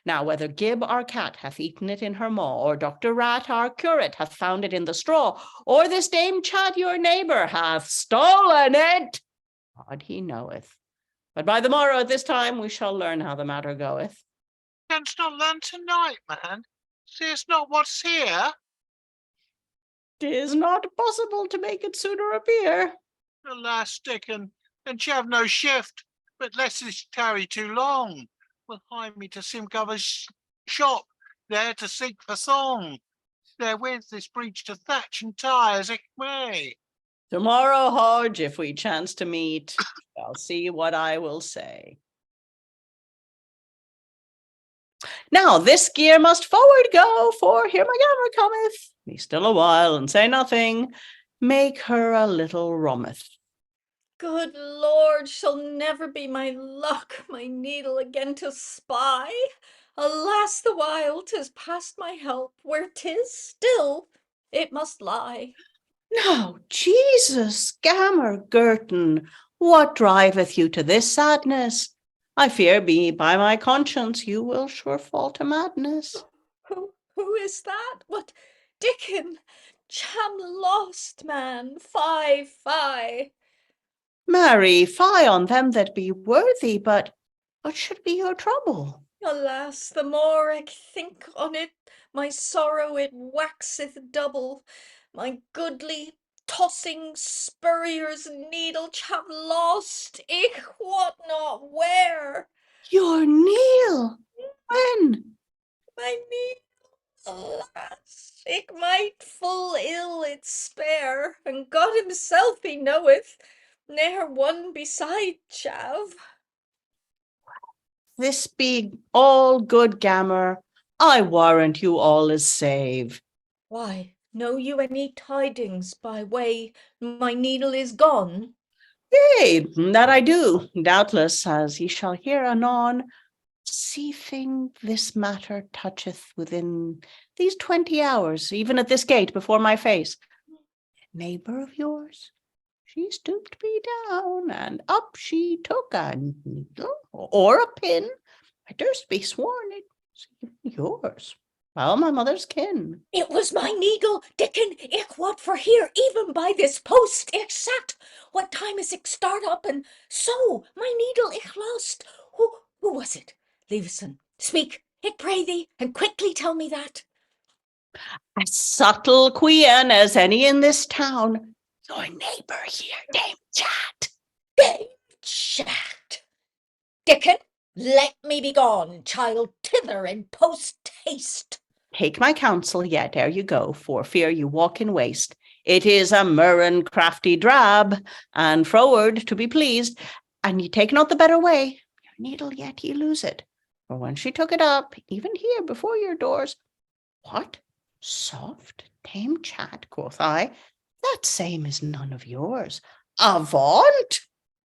Now, whether Gib our cat hath eaten it in her maw, or Dr. Rat our curate hath found it in the straw, or this Dame Chat your neighbor hath stolen it, God he knoweth. But by the morrow at this time we shall learn how the matter goeth. Canst not learn tonight, man? Seest not what's here? 'Tis not possible to make it sooner appear. Alas, Dickon, then she have no shift, but lest this tarry too long, will hie me to Simcover's shop, there to seek for song. Therewith this breach to thatch and tie as it may. Tomorrow, Hodge, if we chance to meet, shall see what I will say. Now this gear must forward go, for here my Gammer cometh. Be still a while and say nothing. Make her a little rometh. Good Lord, shall never be my luck my needle again to spy. Alas, the while 'tis past my help, where 'tis still it must lie. Now, Jesus, Gammer Gurton, what driveth you to this sadness? I fear me by my conscience you will sure fall to madness. Who is that? What, Dickon? Cham lost, man, fie, fie. Marry, fie on them that be worthy, but what should be your trouble? Alas, the more I think on it, my sorrow it waxeth double. My goodly tossing spurrier's needle have lost, ich wot not where. Your Neil! When? My needle, alas, ich might full ill it spare, and God himself he knoweth, ne'er one beside chav. This be all good, Gammer. I warrant you all is save. Why, know you any tidings by way my needle is gone? Yea, that I do, doubtless, as ye shall hear anon. Seething this matter toucheth within these 20 hours, even at this gate before my face. Neighbor of yours, she stooped me down, and up she took a needle or a pin. I durst be sworn it's yours. Well, my mother's kin. It was my needle, Diccon, ich wot for here, even by this post ich sat. What time is ich start up, and so my needle ich lost. Who was it? Leveson, speak, ich pray thee, and quickly tell me that. As subtle quean as any in this town. Your neighbor here, Dame Chat. Dame Chat. Diccon, let me be gone, child, thither in post haste. Take my counsel yet ere you go, for fear you walk in waste. It is a murrain crafty drab, and froward to be pleased, and ye take not the better way. Your needle yet ye lose it. For when she took it up, even here before your doors, what? Soft Dame Chat, quoth I, that same is none of yours. Avaunt,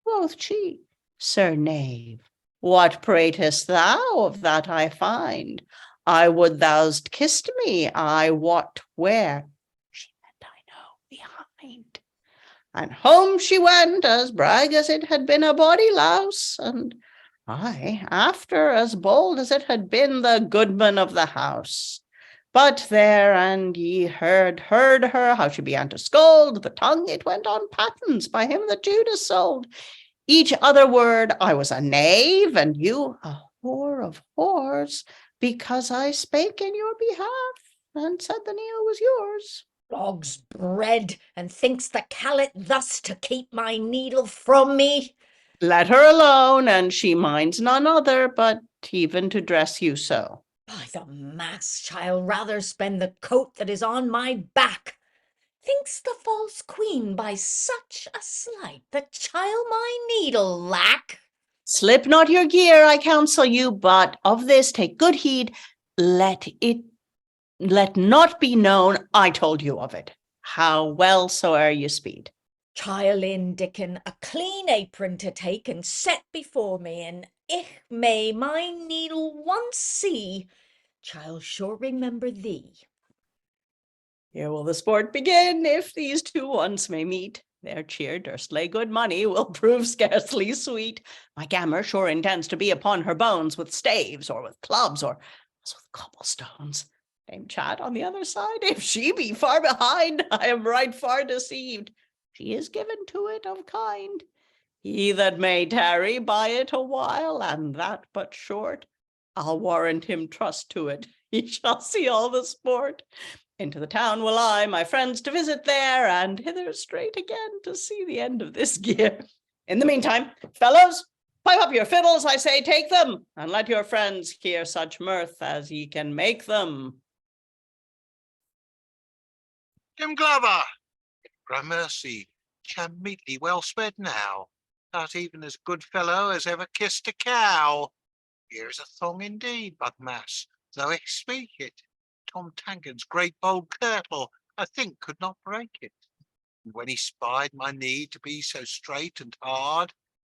quoth she. Sir knave, what pratest thou of that I find? I would thou'st kissed me, I wot where. She meant, I know, behind. And home she went, as brag as it had been a body louse, and I, after, as bold as it had been the goodman of the house. But there, and ye heard her, how she began to scold, the tongue it went on patents by him that Judas sold. Each other word, I was a knave, and you a whore of whores, because I spake in your behalf, and said the needle was yours. Dog's bread, and thinks the callet thus to keep my needle from me? Let her alone, and she minds none other, but even to dress you so. By the mass, I'll rather spend the coat that is on my back. Thinks the false queen by such a slight that child my needle lack? Slip not your gear, I counsel you, but of this take good heed. Let not be known I told you of it, how well soe'er you speed. Child in, Diccon, a clean apron to take and set before me, and ich may my needle once see, child sure remember thee. Here will the sport begin, if these two once may meet. Their cheer durst lay good money, will prove scarcely sweet. My Gammer sure intends to be upon her bones with staves, or with clubs, or as with cobblestones. Dame Chat on the other side, if she be far behind, I am right far deceived. She is given to it of kind. He that may tarry by it a while, and that but short, I'll warrant him trust to it. He shall see all the sport. Into the town will I, my friends, to visit there, and hither straight again to see the end of this gear. In the meantime, fellows, pipe up your fiddles, I say, take them, and let your friends hear such mirth as ye can make them. Jim Glover, gramercy, shall meetly well sped now. Not even as good fellow as ever kissed a cow. Here is a thong indeed, but mass, though I speak it. Tom Tangen's great bold kirtle, I think, could not break it. And when he spied my need to be so straight and hard,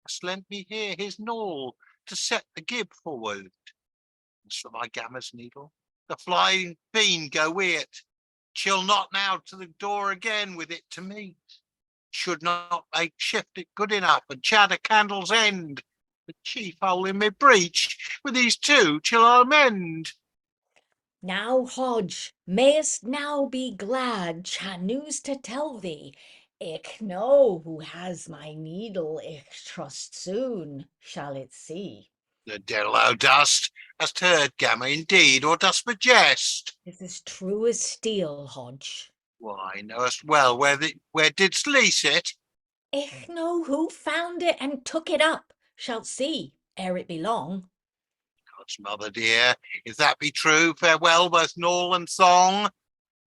has lent me here his nawl to set the gib forward. As for my Gammer's needle, the flying fiend go wi' it. She'll not now to the door again with it to meet. Should not make shift it good enough and chat a candle's end. The chief hole in my breech with these two till I'll mend. Now, Hodge, mayest now be glad cha news to tell thee. Ich know who has my needle, ich trust soon shall it see. The devil thou dost, hast heard, Gammer, indeed, or dost but jest? This is true as steel, Hodge. Why, knowest well where didst lease it? Ich know who found it and took it up. Shalt see, ere it be long. God's mother dear, if that be true, farewell both Nall and Thong.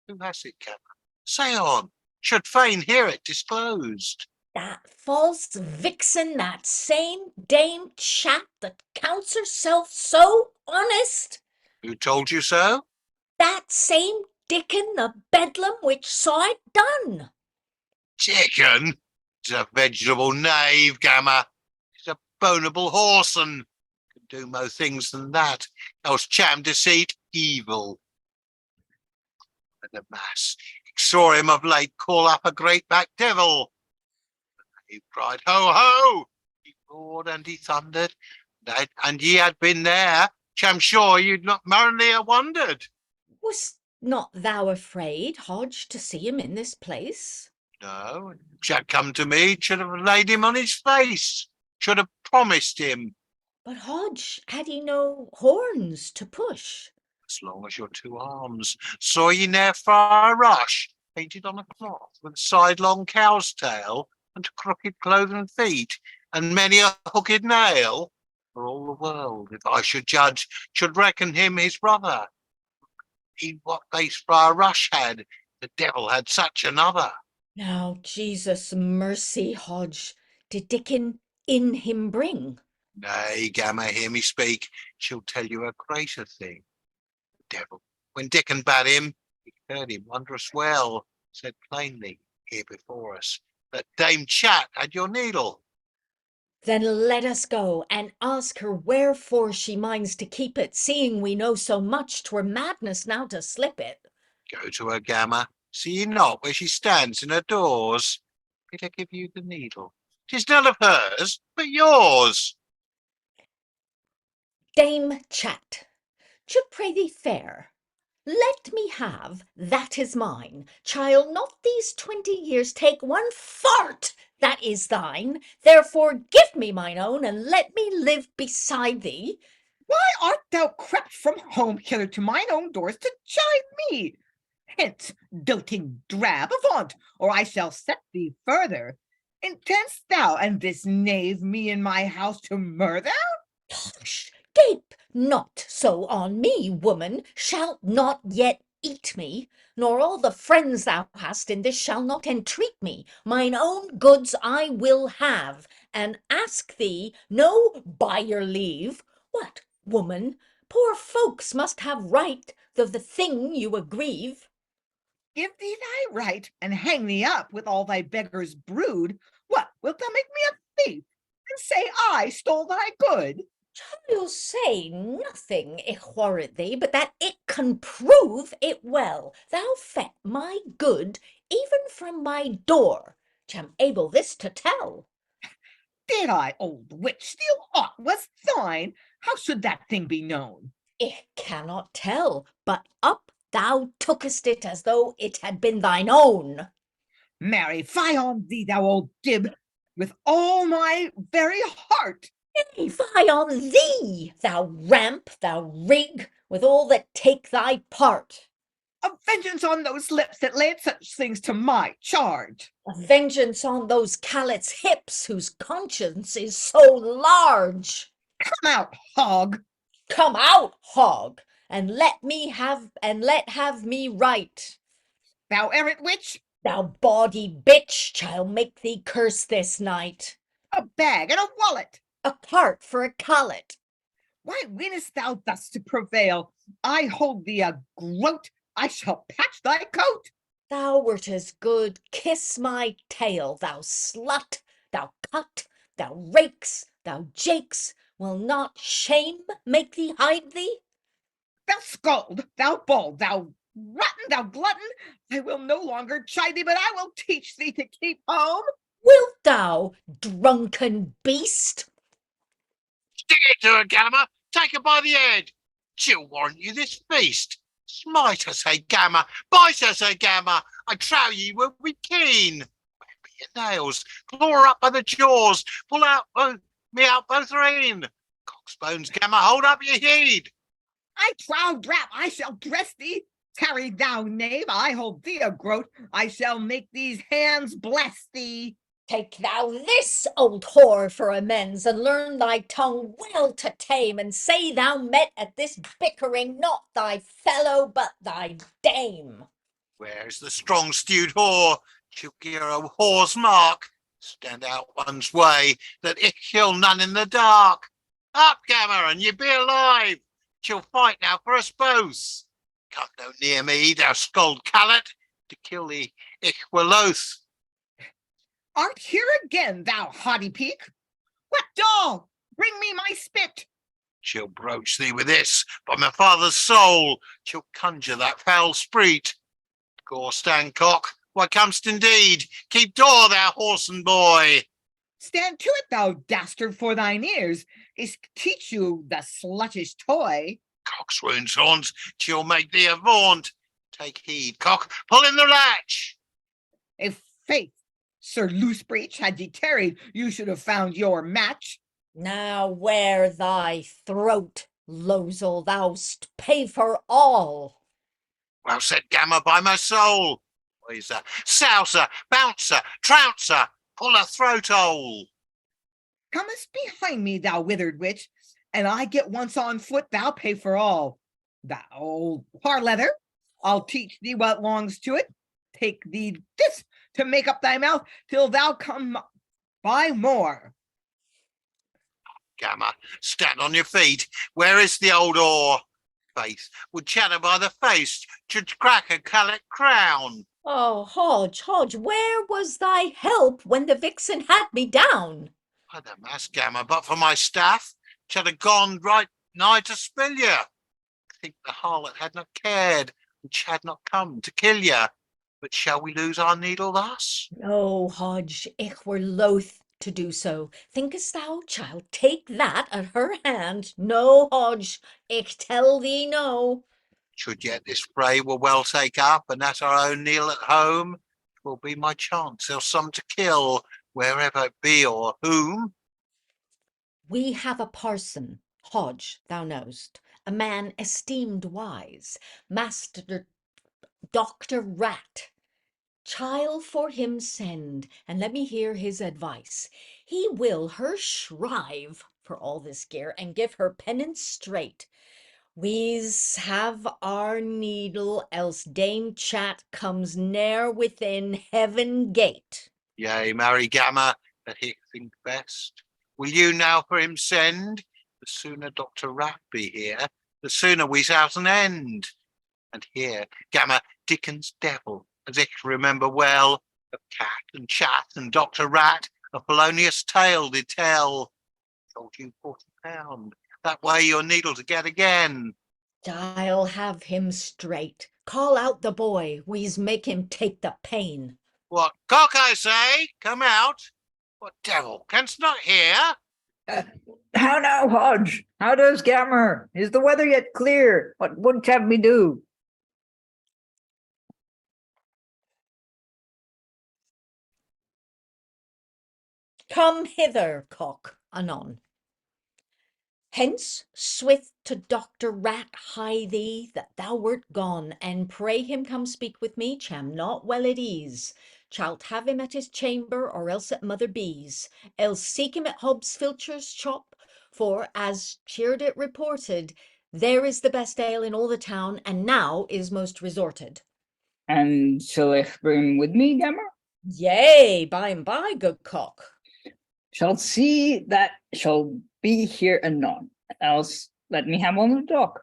Who has it, Gammer? Say on, should fain hear it disclosed. That false vixen, that same Dame Chat that counts herself so honest. Who told you so? That same Diccon the Bedlam which saw it done. Diccon? He's a vegetable knave, Gammer. He's a boneable whoreson. Can do more things than that. Else sham deceit evil. And the mass, saw him of late call up a great back devil. He cried, ho, ho! He roared and he thundered. And ye had been there, cham sure you'd not merrily have wondered. Was not thou afraid, Hodge, to see him in this place? No, chad come to me, should have laid him on his face, should have promised him. But Hodge, had he no horns to push? As long as your two arms, saw ye ne'er fire rush, painted on a cloth with a sidelong cow's tail, and crooked cloven feet, and many a hooked nail? For all the world, if I should judge, should reckon him his brother. He what base Friar Rush had, the devil had such another. Now, Jesus mercy, Hodge, did Diccon in him bring? Nay, Gammer, hear me speak, she'll tell you a greater thing. The devil, when Diccon bade him, he heard him wondrous well, said plainly, here before us, that Dame Chat had your needle. Then let us go and ask her wherefore she minds to keep it, seeing we know so much 'twere madness now to slip it. Go to her, Gammer, see ye not where she stands in her doors? Bid her give you the needle. 'Tis none of hers, but yours. Dame Chat, should pray thee fair, let me have that is mine. Child, not these 20 years take one fart that is thine. Therefore give me mine own, and let me live beside thee. Why art thou crept from home hither to mine own doors to chide me? Hence, doting drab, avaunt, or I shall set thee further. Intend'st thou and this knave me in my house to murder? Hush, gape not so on me, woman. Shalt not yet eat me, nor all the friends thou hast in this shall not entreat me. Mine own goods I will have, and ask thee no by your leave. What, woman? Poor folks must have right of the thing you aggrieve. Give thee thy right, and hang thee up with all thy beggars' brood. What, wilt thou make me a thief, and say I stole thy good? You'll say nothing, ich warrant thee, but that it can prove it well. Thou fet my good even from my door. Cham able this to tell. Did I, old witch, steal aught was thine? How should that thing be known? Ich cannot tell, but up thou tookest it as though it had been thine own. Marry, fie on thee, thou old gib, with all my very heart. Nay, fie on thee, thou ramp, thou rig, with all that take thy part. A vengeance on those lips that laid such things to my charge. A vengeance on those callets' hips, whose conscience is so large. Come out, hog. Come out, hog, and let have me right. Thou errant witch, Thou bawdy bitch, I'll make thee curse this night. a bag and a wallet. A cart for a collet. Why weenest thou thus to prevail? I hold thee a groat, I shall patch thy coat. Thou wert as good kiss my tail, thou slut, thou cut, thou rakes, thou jakes. Will not shame make thee hide thee? Thou scald, thou bald, thou rotten, thou glutton. I will no longer chide thee, but I will teach thee to keep home. Wilt thou, drunken beast? Stick it to her, Gammer, take her by the head. She'll warrant you this feast. Smite us, hey Gammer, bite us, hey Gammer. I trow ye will be keen. Where be your nails? Claw her up by the jaws. Pull out me out both rein. Coxbones, Gammer, hold up your heed. I trow, drap, I shall dress thee. Tarry thou, knave, I hold thee a groat. I shall make these hands bless thee. Take thou this, old whore, for amends, and learn thy tongue well to tame, and say thou met at this bickering not thy fellow, but thy dame. Where's the strong stewed whore? She'll give her a whore's mark. Stand out one's way, that ich kill none in the dark. Up, Gammer, and ye be alive. She'll fight now for us both. Come no near me, thou scald callet, to kill thee ich were loath. Art here again, thou haughty peak? What dog? Bring me my spit. She'll broach thee with this, by my father's soul. She'll conjure that foul spreet. Gore stand cock, why com'st indeed? Keep door, thou whoreson boy. Stand to it, thou dastard, for thine ears. Is teach you the sluttish toy. Coxswain's horns, she'll make thee a vaunt. Take heed, cock, pull in the latch. If faith, Sir Loosebreech, had ye tarried, you should have found your match. Now wear thy throat, losel, thou'st pay for all. Well said, Gammer, by my soul. Whizzer, souser, bouncer, trouncer, pull a throat hole. Comest behind me, thou withered witch, and I get once on foot, thou pay for all. Thou old parleather, I'll teach thee what longs to it. Take thee this to make up thy mouth till thou come by more. Gammer, stand on your feet. Where is the old whore? Faith would chatter by the face, should crack a callet crown. Oh, Hodge, Hodge, where was thy help when the vixen had me down? By the mass, Gammer, but for my staff, should have gone right nigh to spill you. I think the harlot had not cared, and she had not come to kill you. But shall we lose our needle thus? No, Hodge, ich were loath to do so. Thinkest thou, child, take that at her hand? No, Hodge, ich tell thee no. Should yet this fray will well take up, and at our own kneel at home, 'twill be my chance there's some to kill, wherever it be or whom. We have a parson, Hodge, thou knowst, a man esteemed wise, Master Dr. Rat. Child for him send, and let me hear his advice. He will her shrive for all this gear, and give her penance straight. We's have our needle, else Dame Chat comes ne'er within heaven gate. Yea, marry Gammer, that he think best. Will you now for him send? The sooner Dr. Rat be here, the sooner we's out an end. And here, Gammer, Diccon's devil, as if remember well, of Cat and Chat and Dr. Rat, a felonious tale did tell. Told you £40, that way your needle to get again. I'll have him straight. Call out the boy, we's make him take the pain. What, cock, I say, come out. What devil, canst not hear? How now, Hodge? How does Gammer? Is the weather yet clear? What would have me do? Come hither, cock, anon. Hence, swift to Dr. Rat hie thee, that thou wert gone, and pray him come speak with me, cham not well at ease. Chalt have him at his chamber, or else at Mother B's. Else seek him at Hobbs Filcher's shop, for, as cheered it reported, there is the best ale in all the town, and now is most resorted. And shall I bring him with me, Gammer? Yea, by and by, good cock. Shall see that shall be here anon, else let me have on the dock.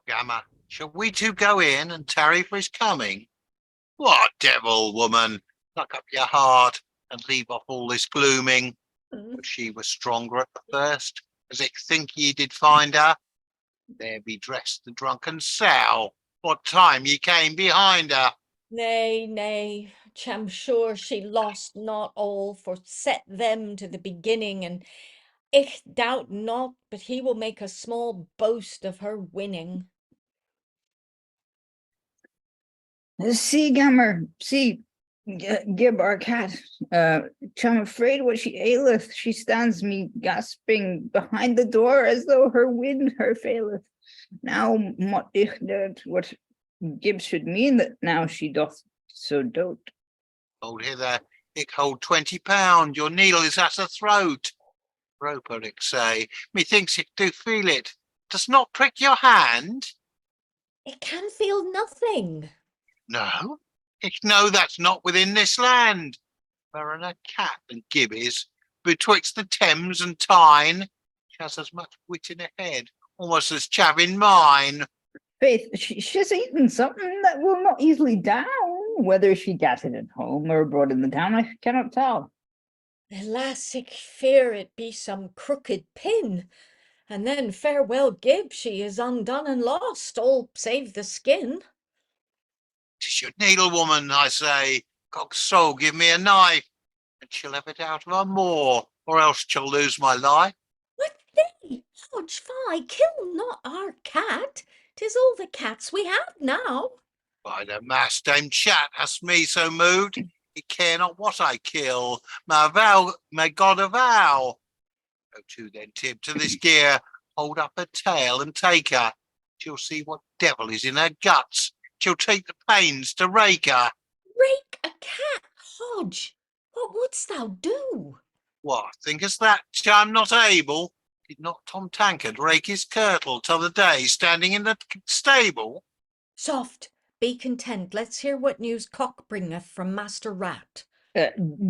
Gammer, shall we two go in and tarry for his coming? What devil, woman, pluck up your heart and leave off all this glooming. But she was stronger at the first, as I think ye did find her. There be dressed the drunken sow, what time ye came behind her. Nay, nay, cham sure she lost not all, for set them to the beginning, and ich doubt not but he will make a small boast of her winning. See, Gammer, see, Gib our cat. I'm afraid what she aileth. She stands me gasping behind the door as though her wind her faileth. Now what Gib should mean that now she doth so dote. Hold hither, ick hold £20. Your needle is at her throat. Roper, ick say, methinks ick do feel it. Does not prick your hand? It can feel nothing. No, ick know that's not within this land. Wherein a cat and Gib is, betwixt the Thames and Tyne. She has as much wit in her head, almost as chav in mine. Faith, she's eaten something that will not easily down. Whether she gat it at home or abroad in the town, I cannot tell. Alas, I fear it be some crooked pin. And then farewell Gib, she is undone and lost, all save the skin. 'Tis your needlewoman, I say. God's soul, give me a knife, and she'll have it out of her maw, or else she'll lose my life. What thee? Hodge, fie, kill not our cat. 'Tis all the cats we have now. By the mass, Dame Chat hast me so moved, he care not what I kill. May God avow. Go to then, Tib, to this gear, hold up her tail and take her. She'll see what devil is in her guts. She'll take the pains to rake her. Rake a cat, Hodge. What wouldst thou do? What, thinkest that I'm not able? Did not Tom Tankard rake his kirtle t'other day, standing in the stable? Soft, be content. Let's hear what news Cock bringeth from Master Rat.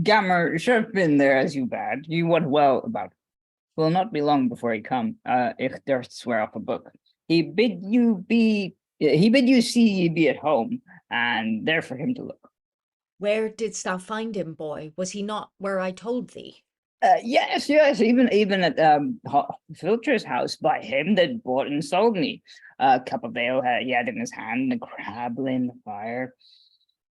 Gammer should have been there as you bade. You wot well about it. Will not be long before he come. Ich durst swear off a book. He bid you see ye be at home, and there for him to look. Where didst thou find him, boy? Was he not where I told thee? Yes, even at Filcher's house by him that bought and sold me. A cup of ale he had in his hand, and a crab lay in the fire.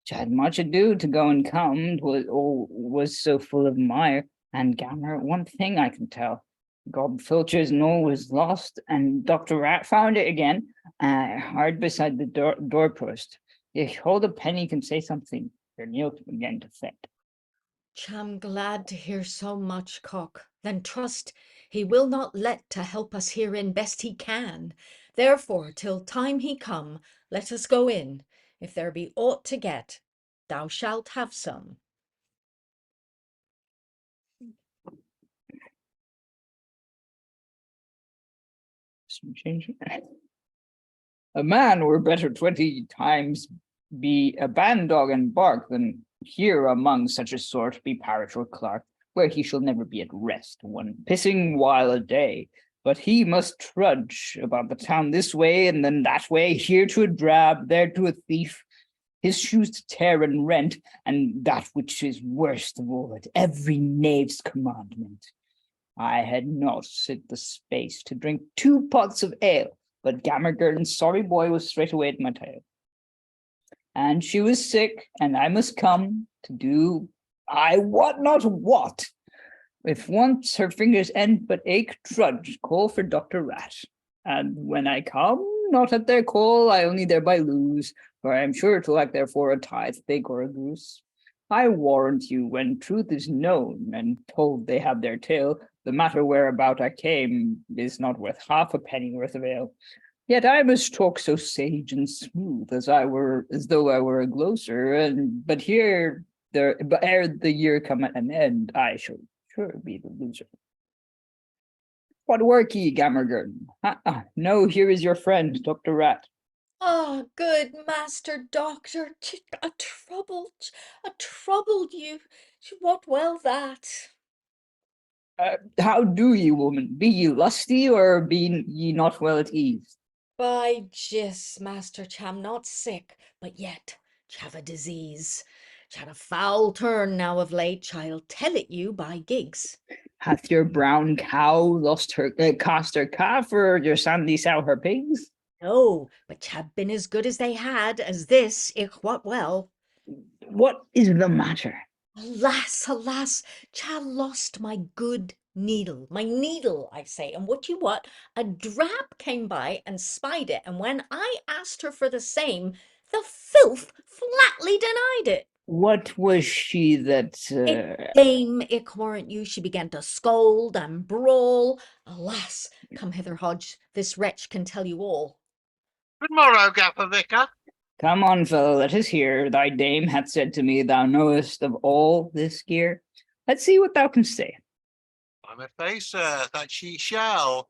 Which had much ado to go and come, was so full of mire. And Gammer, one thing I can tell. Gob Filcher's knoll was lost, and Dr. Rat found it again, hard beside the doorpost. If hold a penny can say something, your Neil can begin to fit. Cham glad to hear so much, Cock. Then trust he will not let to help us herein best he can. Therefore, till time he come, let us go in. If there be aught to get, thou shalt have some. Change it. A man were better 20 times be a bandog and bark than here among such a sort be parish or clerk, where he shall never be at rest one pissing while a day, but he must trudge about the town this way and then that way, here to a drab, there to a thief, his shoes to tear and rent, and that which is worst of all, at every knave's commandment. I had not sit the space to drink 2 pots of ale, but Gammer Gurton's sorry boy was straight away at my tail. And she was sick, and I must come to do I wot not what. If once her fingers end but ache, trudge, call for Dr. Rat. And when I come, not at their call, I only thereby lose, for I am sure to lack therefore a tithe, pig, or a goose. I warrant you, when truth is known, and told they have their tale, the matter whereabout I came is not worth half a penny worth of ale. Yet I must talk so sage and smooth as though I were a gloser, but ere the year come at an end, I shall sure be the loser. What work ye, Gammer Gurton? No, here is your friend, Dr. Rat. Ah, good Master Doctor, I troubled you. What well that? How do ye, woman? Be ye lusty, or be ye not well at ease? By jis, Master Cham, not sick, but yet have a disease. Had a foul turn now of late, I'll tell it you by gigs. Hath your brown cow cost her calf, or your sandy sow her pigs? No, but have been as good as they had, as this, ich wot well. What is the matter? Alas, alas, cha lost my good needle. My needle, I say, and what you what? A drab came by and spied it, and when I asked her for the same, the filth flatly denied it. What was she that... Dame, it warrant you, she began to scold and brawl. Alas, come hither, Hodge, this wretch can tell you all. Good morrow, Gaffer Vicar. Come on, fellow, let us hear. Thy dame hath said to me, thou knowest of all this gear. Let's see what thou canst say. I'm a face, sir, that she shall.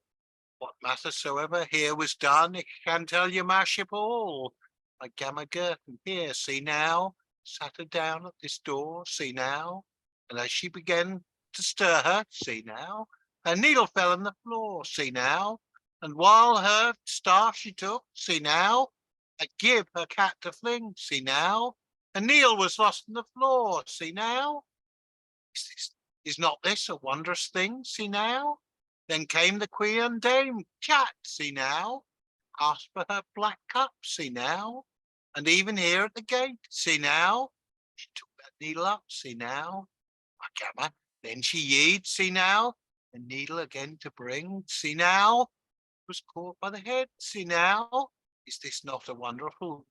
What matter soever here was done, it can tell your marship all. My Gammer Gurton here, see now, sat her down at this door, see now, and as she began to stir her, see now, her needle fell on the floor, see now, and while her staff she took, see now, I give her cat to fling, see now, a needle was lost on the floor, see now. Is not this a wondrous thing, see now? Then came the queen dame, Chat, see now, asked for her black cup, see now, and even here at the gate, see now, she took that needle up, see now, my Gammer, then she yeed, see now, the needle again to bring, see now, was caught by the head, see now, is this not a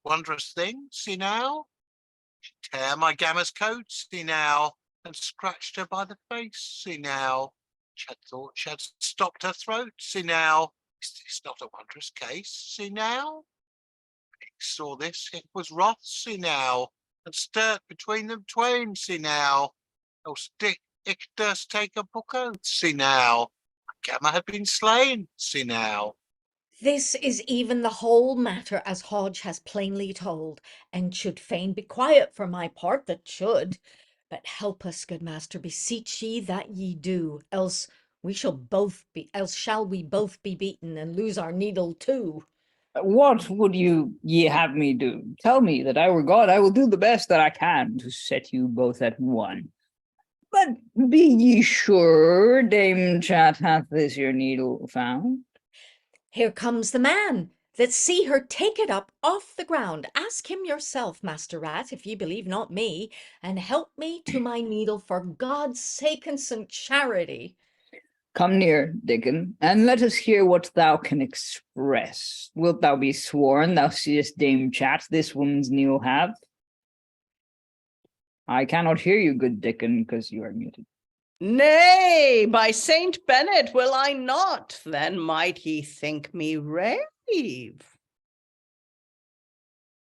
wondrous thing, see now? She tear my Gammer's coat, see now, and scratched her by the face, see now. She had thought she had stopped her throat, see now. Is this not a wondrous case, see now? Pig saw this, it was wrath, see now, and stirred between them twain, see now. Oh, stick, it durst take a book oath, see now. My Gammer had been slain, see now. This is even the whole matter as Hodge has plainly told, and should fain be quiet for my part that should. But help us, good master, beseech ye that ye do, else shall we both be beaten and lose our needle too. What would ye have me do? Tell me that I were God, I will do the best that I can to set you both at one. But be ye sure Dame Chat hath this your needle found? Here comes the man. Let's see her take it up off the ground. Ask him yourself, Master Rat, if ye believe not me, and help me to my needle for God's sake and St. Charity. Come near, Diccon, and let us hear what thou can express. Wilt thou be sworn thou seest Dame Chat this woman's needle have? I cannot hear you, good Diccon, because you are muted. Nay, by Saint Bennet will I not, then might ye think me rave.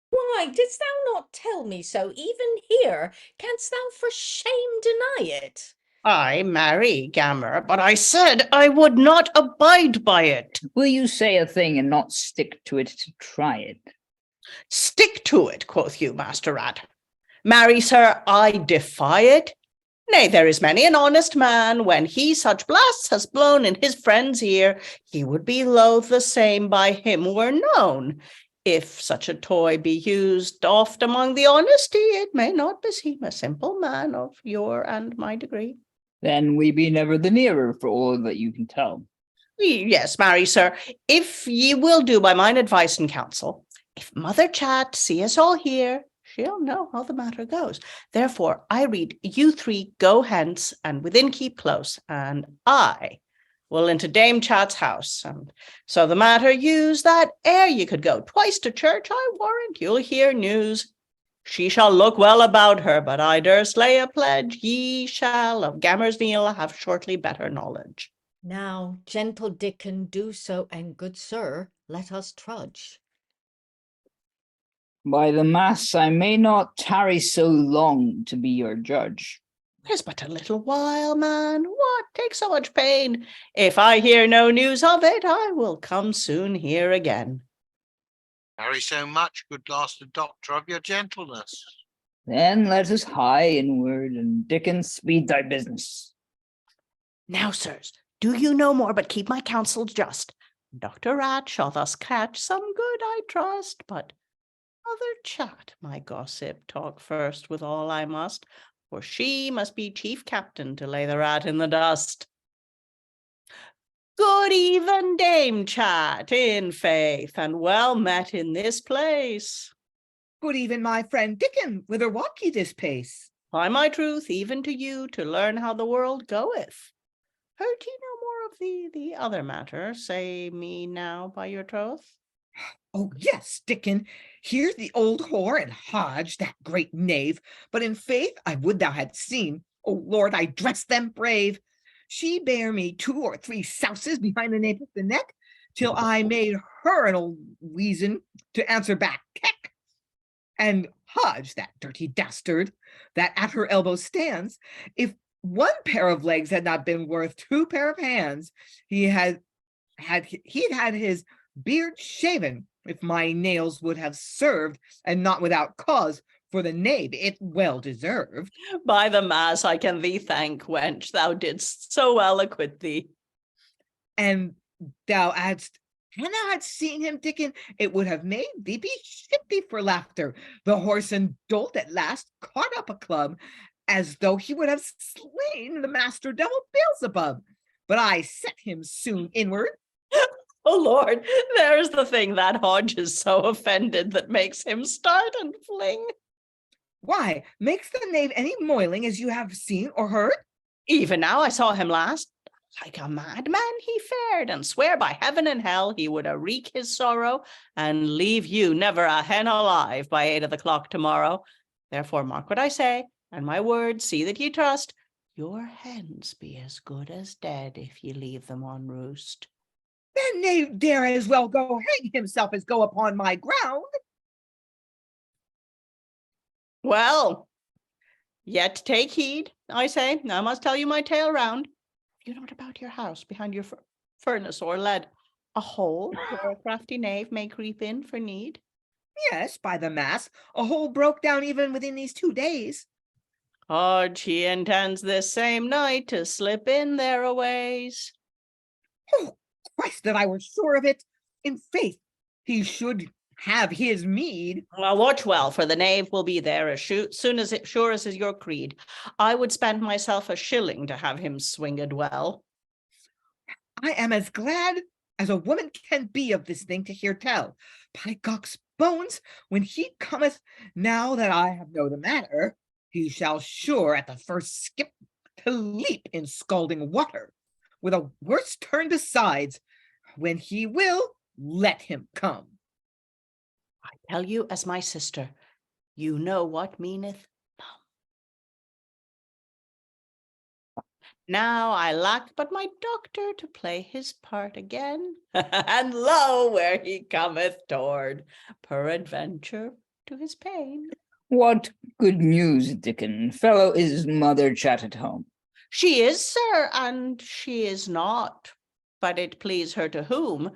Why, didst thou not tell me so even here? Canst thou for shame deny it? I marry, Gammer, but I said I would not abide by it. Will you say a thing and not stick to it to try it? Stick to it, quoth you, Master Rat. Marry, sir, I defy it. Nay, there is many an honest man, when he such blasts has blown in his friend's ear, he would be loath the same by him were known. If such a toy be used oft among the honesty, it may not beseem a simple man of your and my degree. Then we be never the nearer for all that you can tell. Yes, marry, sir, if ye will do by mine advice and counsel, if Mother Chat see us all here, she'll know how the matter goes. Therefore, I read you three go hence and within keep close, and I will into Dame Chat's house. And so the matter use that ere ye could go twice to church, I warrant you'll hear news. She shall look well about her, but I durst lay a pledge ye shall of Gammer's meal have shortly better knowledge. Now, gentle Diccon, do so, and good sir, let us trudge. By the mass, I may not tarry so long to be your judge. There's but a little while, man. What? Take so much pain. If I hear no news of it, I will come soon here again. Carry so much, good master doctor, of your gentleness. Then let us hie inward, and Dickon, speed thy business. Now, sirs, do you no more but keep my counsels just. Dr. Rat shall thus catch some good, I trust, but Mother Chat, my gossip, talk first with all I must, for she must be chief captain to lay the rat in the dust. Good even, Dame Chat, in faith, and well met in this place. Good even, my friend Diccon, whither walk ye this pace? By my truth, even to you, to learn how the world goeth. Heard ye no more of the other matter, say me now by your troth? Oh, yes, Diccon, here's the old whore and Hodge, that great knave. But in faith, I would thou hadst seen. Oh, Lord, I dressed them brave. She bare me 2 or 3 souses behind the nape of the neck, till I made her an old weazen to answer back, keck. And Hodge, that dirty dastard, that at her elbow stands, if 1 pair of legs had not been worth 2 pair of hands, he'd had his beard shaven, if my nails would have served, and not without cause, for the knave it well deserved. By the mass, I can thee thank, wench, thou didst so well acquit thee. And thou hadst, and thou hadst seen him, Diccon, it would have made thee be shifty for laughter. The horse and dolt at last caught up a club, as though he would have slain the master devil Beelzebub. But I set him soon inward. Oh Lord, there's the thing that Hodge is so offended that makes him start and fling. Why, makes the knave any moiling as you have seen or heard? Even now I saw him last. Like a madman he fared, and swear by heaven and hell he would wreak his sorrow and leave you never a hen alive by 8 o'clock tomorrow. Therefore mark what I say, and my word, see that ye trust. Your hens be as good as dead if ye leave them on roost. Then knave dare as well go hang himself as go upon my ground. Well, yet take heed, I say. I must tell you my tale round. You not about your house behind your furnace or lead, a hole where a crafty knave may creep in for need? Yes, by the mass, a hole broke down even within these 2 days. Hodge, he intends this same night to slip in there a ways. Oh, Christ, that I were sure of it. In faith, he should have his meed. Well, watch well, for the knave will be there as soon as it sure as is your creed. I would spend myself a shilling to have him swinged well. I am as glad as a woman can be of this thing to hear tell. By Gawk's bones, when he cometh, now that I have know the matter, he shall sure at the first skip to leap in scalding water, with a worse turn besides. When he will, let him come. I tell you as my sister, you know what meaneth mum. Now I lack but my doctor to play his part again, and lo, where he cometh toward, peradventure, to his pain. What good news, Diccon? Fellow, is mother Chat at home? She is, sir, and she is not. But it please her to whom,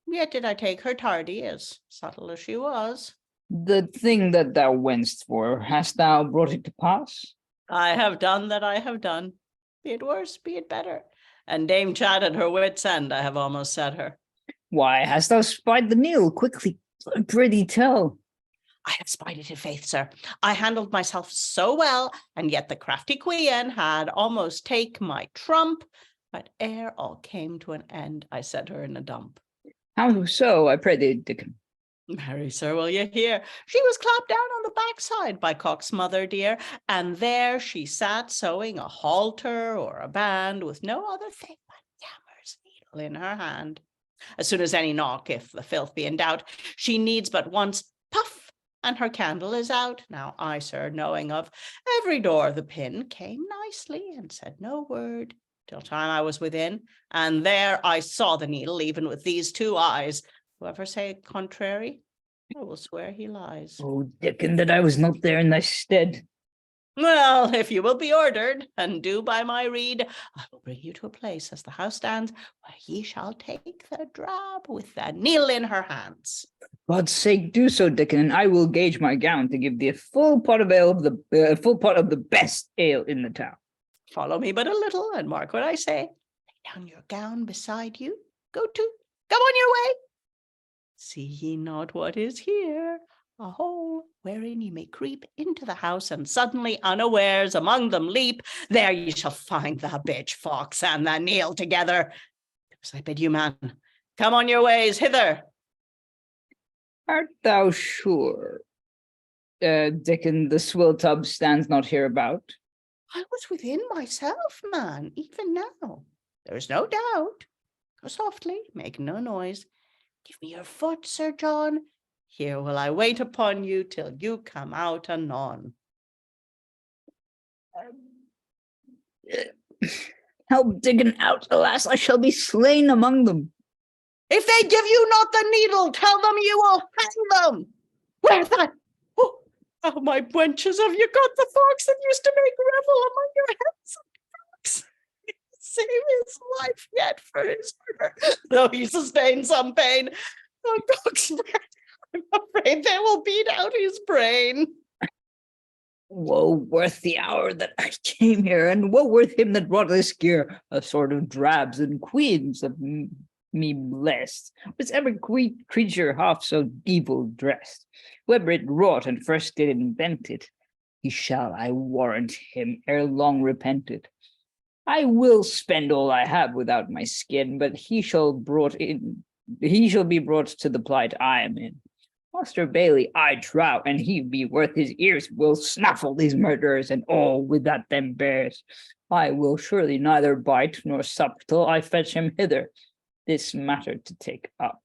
yet did I take her tardy, as subtle as she was. The thing that thou wentst for, hast thou brought it to pass? I have done that I have done. Be it worse, be it better. And Dame Chat at her wit's end, I have almost set her. Why, hast thou spied the meal? Quickly, prithee tell. I have spied it in faith, sir. I handled myself so well, and yet the crafty queen had almost take my trump. But ere all came to an end, I set her in a dump. How so, I pray thee, Diccon? Marry, sir, will ye hear? She was clapped down on the backside by Cock's mother dear, and there she sat sewing a halter or a band with no other thing but Gammer's needle in her hand. As soon as any knock, if the filth be in doubt, she needs but once puff, and her candle is out. Now I, sir, knowing of every door the pin, came nicely and said no word, till time I was within, and there I saw the needle, even with these 2 eyes. Whoever say contrary, I will swear he lies. Oh, Diccon, that I was not there in thy stead. Well, if you will be ordered, and do by my rede, I will bring you to a place as the house stands, where ye shall take the drab with the needle in her hands. God's sake, do so, Diccon, and I will gauge my gown to give thee a full pot of ale of the best ale in the town. Follow me but a little, and mark what I say. Lay down your gown beside you. Go on your way. See ye not what is here? A hole wherein ye may creep into the house, and suddenly unawares among them leap. There ye shall find the bitch fox and the Neil together. As I bid you, man, come on your ways hither. Art thou sure, Diccon, the swill tub stands not hereabout? I was within myself, man, even now. There is no doubt. Go softly, make no noise. Give me your foot, Sir John. Here will I wait upon you till you come out anon. Help Diccon out, alas, I shall be slain among them. If they give you not the needle, tell them you will hang them. Where's that? Oh, my wenches, have you got the fox that used to make revel among your heads and fox? Save his life yet for his murder, though he sustained some pain. Oh, I'm afraid they will beat out his brain. Woe worth the hour that I came here, and woe worth him that brought this gear, a sort of drabs and queens of me blessed. Was ever creature half so evil dressed? Whoever it wrought and first did invent it, he shall, I warrant him, ere long repent it. I will spend all I have without my skin, but he shall be brought to the plight I am in. Master Baily, I trow, and he be worth his ears, will snaffle these murderers and all with that them bears. I will surely neither bite nor sup till I fetch him hither, this matter to take up.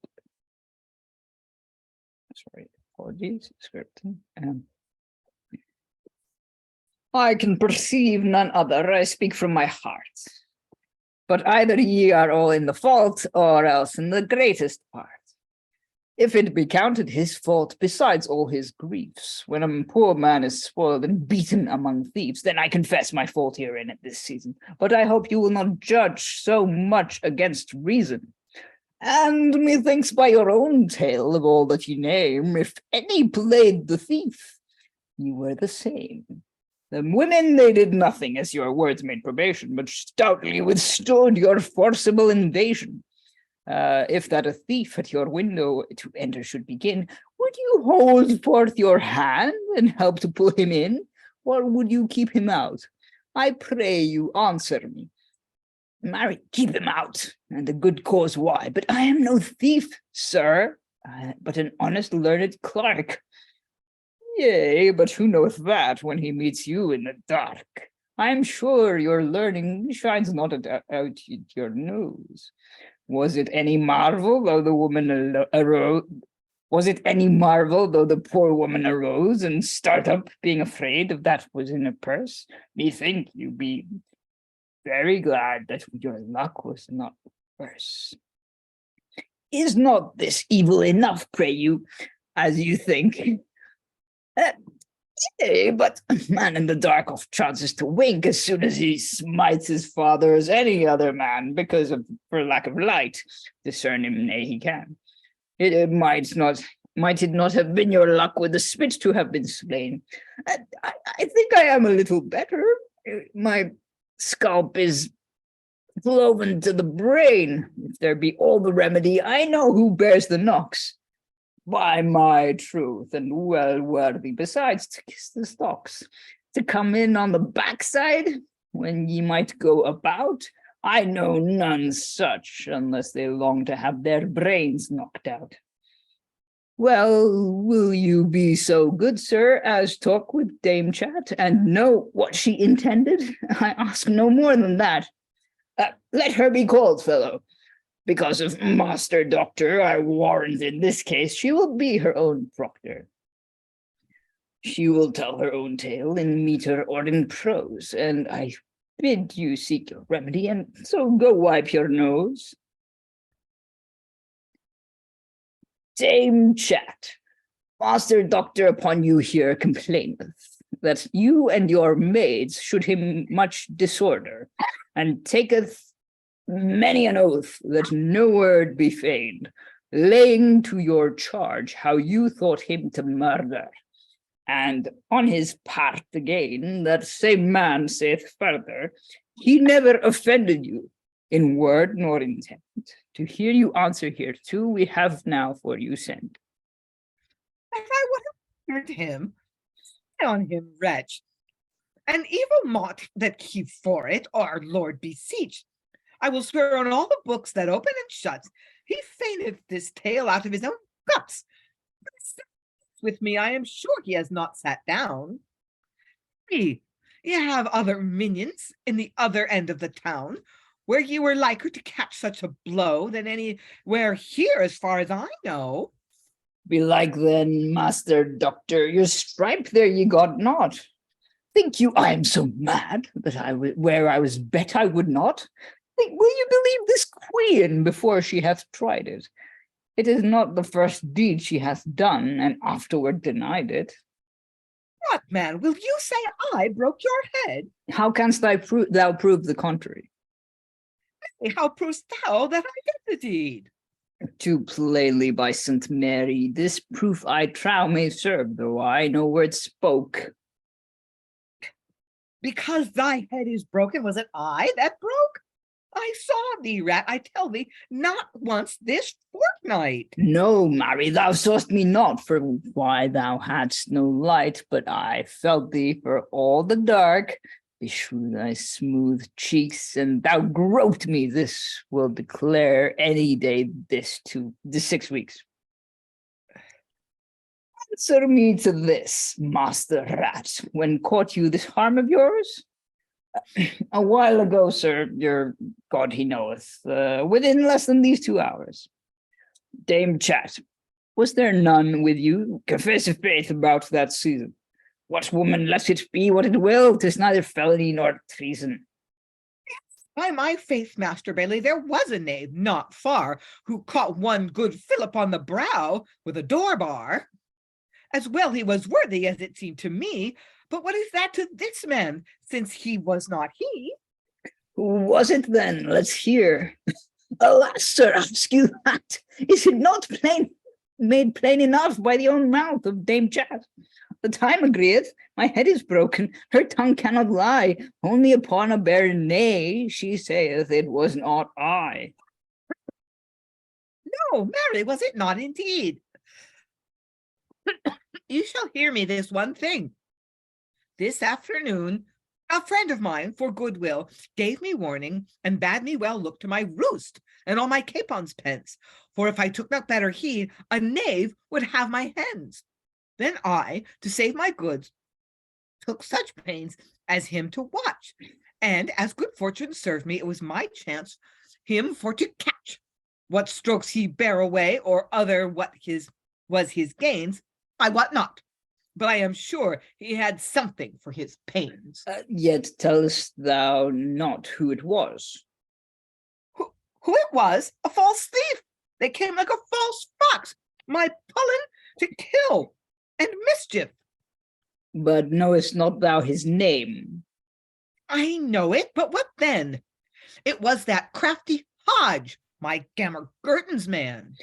Sorry, apologies, scripting. I can perceive none other, I speak from my heart. But either ye are all in the fault, or else in the greatest part. If it be counted his fault, besides all his griefs, when a poor man is spoiled and beaten among thieves, then I confess my fault herein at this season. But I hope you will not judge so much against reason. And methinks by your own tale of all that ye name, if any played the thief, you were the same. The women, they did nothing, as your words made probation, but stoutly withstood your forcible invasion. If that a thief at your window to enter should begin, would you hold forth your hand and help to pull him in, or would you keep him out? I pray you answer me. Marry, keep him out, and a good cause why. But I am no thief, sir, but an honest learned clerk. Yea, but who knoweth that when he meets you in the dark? I am sure your learning shines not out your nose. Was it any marvel though the woman arose? Was it any marvel though the poor woman arose and start up, being afraid of that was in her purse? Methink you be very glad that your luck was not worse. Is not this evil enough, pray you, as you think? Yea, but a man in the dark oft chances to wink as soon as he smites his father as any other man, because of for lack of light, discern him nay he can. It might it not have been your luck with the spit to have been slain? I think I am a little better. My scalp is cloven to the brain. If there be all the remedy, I know who bears the knocks. By my truth, and well worthy besides to kiss the stocks, to come in on the backside when ye might go about. I know none such, unless they long to have their brains knocked out. Well, will you be so good, sir, as talk with Dame Chat, and know what she intended? I ask no more than that. Let her be called, fellow. Because of Master Doctor, I warrant in this case she will be her own proctor. She will tell her own tale in meter or in prose, and I bid you seek your remedy, and so go wipe your nose. Dame Chat, Master Doctor upon you here complaineth that you and your maids should him much disorder, and taketh many an oath that no word be feigned, laying to your charge how you thought him to murder. And on his part again, that same man saith further, he never offended you in word nor intent. To hear you answer hereto, we have now for you sent. If I would have heard him, fie on him, wretch. An evil mot that keep for it, our Lord beseech. I will swear on all the books that open and shut, he feigneth this tale out of his own guts. With me, I am sure he has not sat down. Ye have other minions in the other end of the town. where you were liker to catch such a blow than anywhere here, as far as I know. Belike then, Master Doctor, your stripe there ye got not. Think you I am so mad that where I was bet I would not? Will you believe this queen before she hath tried it? It is not the first deed she hath done, and afterward denied it. What, man, will you say I broke your head? How canst thou prove the contrary? How provest thou that I did the deed? Too plainly by St. Mary, this proof I trow may serve, though I no word spoke. Because thy head is broken, was it I that broke? I saw thee, rat, I tell thee, not once this fortnight. No, Mary, thou saw'st me not, for why thou hadst no light, but I felt thee for all the dark. Beshrew thy smooth cheeks, and thou groped me. This will declare any day this 6 weeks. Answer me to this, Master Rat, when caught you this harm of yours? A while ago, sir, your God he knoweth, within less than these 2 hours. Dame Chat, was there none with you? Confess your faith about that season. What woman, let it be what it will, 'tis neither felony nor treason. By my faith, Master Baily, there was a knave not far who caught one good fillip on the brow with a door bar. As well he was worthy, as it seemed to me, but what is that to this man, since he was not he? Who was it then? Let's hear. Alas, sir, ask you that. Is it not made plain enough by the own mouth of Dame Chat? The time agreeth, my head is broken, her tongue cannot lie, only upon a bare nay, she saith it was not I. No, Mary, was it not indeed? You shall hear me this one thing. This afternoon, a friend of mine, for goodwill, gave me warning and bade me well look to my roost and all my capon's pence, for if I took not better heed, a knave would have my hens. Then I, to save my goods, took such pains as him to watch, and as good fortune served me, it was my chance him for to catch. What strokes he bear away, or other what was his gains, I wot not, but I am sure he had something for his pains. Yet tellest thou not who it was? Who it was? A false thief. They came like a false fox, my pulling to kill and mischief. But knowest not thou his name? I know it, but what then? It was that crafty Hodge, my Gammer Gurton's man.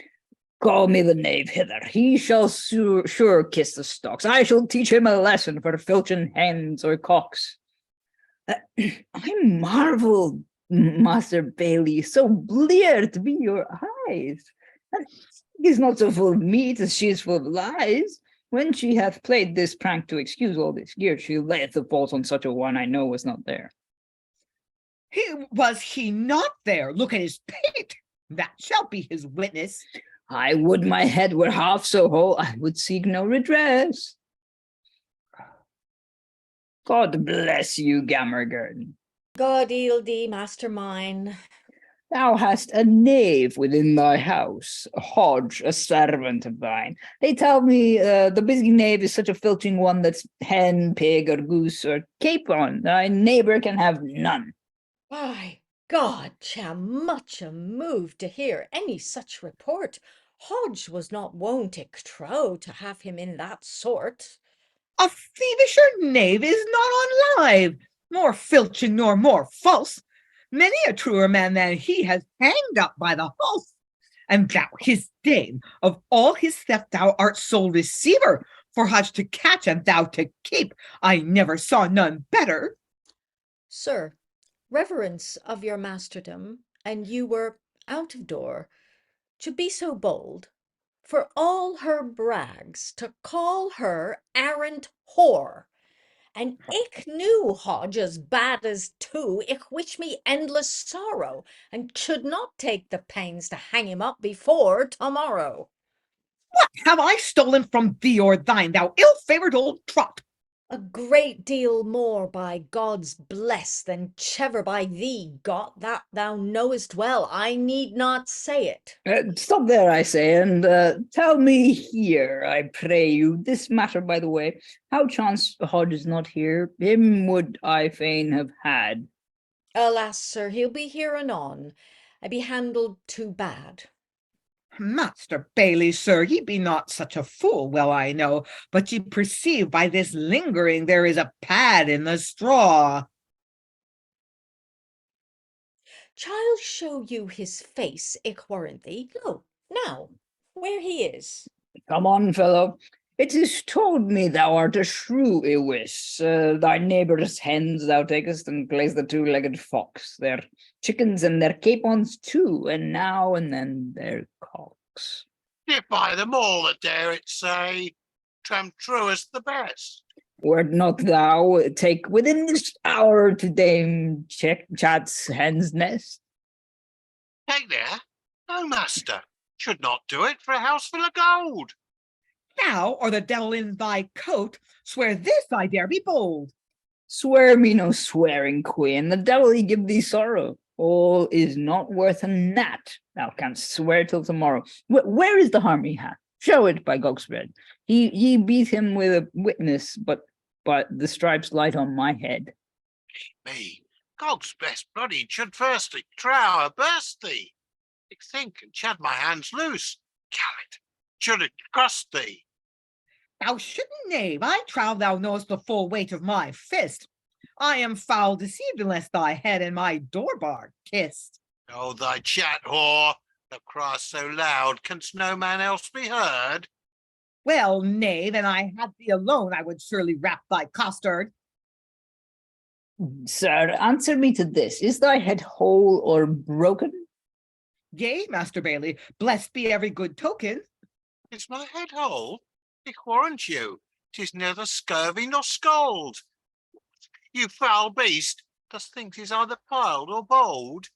Call me the knave hither. He shall sure kiss the stocks. I shall teach him a lesson for filching hens or cocks. I marvel, Master Baily, so bleared be your eyes. He is not so full of meat as she is full of lies. When she hath played this prank to excuse all this gear, she layeth the fault on such a one I know was not there. Was he not there? Look at his pate. That shall be his witness. I would my head were half so whole, I would seek no redress. God bless you, Gammer Gurton. God heal thee, master mine. Thou hast a knave within thy house, a Hodge, a servant of thine. They tell me the busy knave is such a filching one that's hen, pig, or goose, or capon. Thy neighbour can have none. By God, am much moved to hear any such report. Hodge was not wont, I trow, to have him in that sort. A thievisher knave is not on live, more filching nor more false. Many a truer man than he has hanged up by the hulse. And thou, his dame, of all his theft thou art sole receiver, for Hodge to catch and thou to keep. I never saw none better. Sir, reverence of your masterdom, and you were out of door, to be so bold, for all her brags, to call her arrant whore. And ich knew Hodge as bad as two, ich wish me endless sorrow, and should not take the pains to hang him up before tomorrow. What have I stolen from thee or thine, thou ill-favoured old trot? A great deal more by God's bless than chever by thee got, that thou knowest well. I need not say it. Stop there, I say, and tell me here, I pray you, this matter, by the way, how chance Hodge is not here? Him would I fain have had. Alas, sir, he'll be here anon. I be handled too bad. Master Baily, sir, ye be not such a fool, well I know, but ye perceive by this lingering there is a pad in the straw. Child show you his face, ich warrant thee. Lo, now, where he is. Come on, fellow. It is told me thou art a shrew, Ewis. Thy neighbour's hens thou takest and plays the two-legged fox, their chickens and their capons too, and now and then their cocks. Get by them all that dare it say, tram truest the best. Wert not thou take within this hour to Dame Chat's hen's nest? Take there? No, master, should not do it for a house full of gold. Thou, or the devil in thy coat, swear this I dare be bold. Swear me no swearing, queen, the devil he give thee sorrow. All is not worth a gnat. Thou canst swear till tomorrow. Where is the harm he hath? Show it, by Gogsbred. Ye beat him with a witness, but the stripes light on my head. Me, God's best bloody should firstly trow burst thee. I think and chad my hands loose. Callet, should it cross thee? Thou shouldn't, knave. I trow thou knowest the full weight of my fist. I am foul deceived unless thy head and my door bar kissed. Oh, thy chat, whore, thou cries so loud, canst no man else be heard? Well, knave, an I had thee alone, I would surely rap thy costard. Sir, answer me to this. Is thy head whole or broken? Yea, Master Baily, blessed be every good token. Is my head whole? I warrant you, 'tis neither scurvy nor scald. You foul beast, dost think 'tis either piled or bold?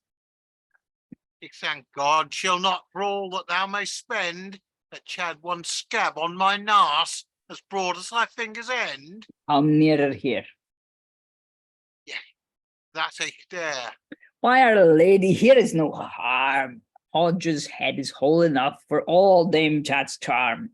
I thank God shall not for all that thou mayst spend, that chad one scab on my narse as broad as thy finger's end. Come nearer here. That I dare. Why, Our Lady, here is no harm. Hodge's head is whole enough for all Dame Chat's charm.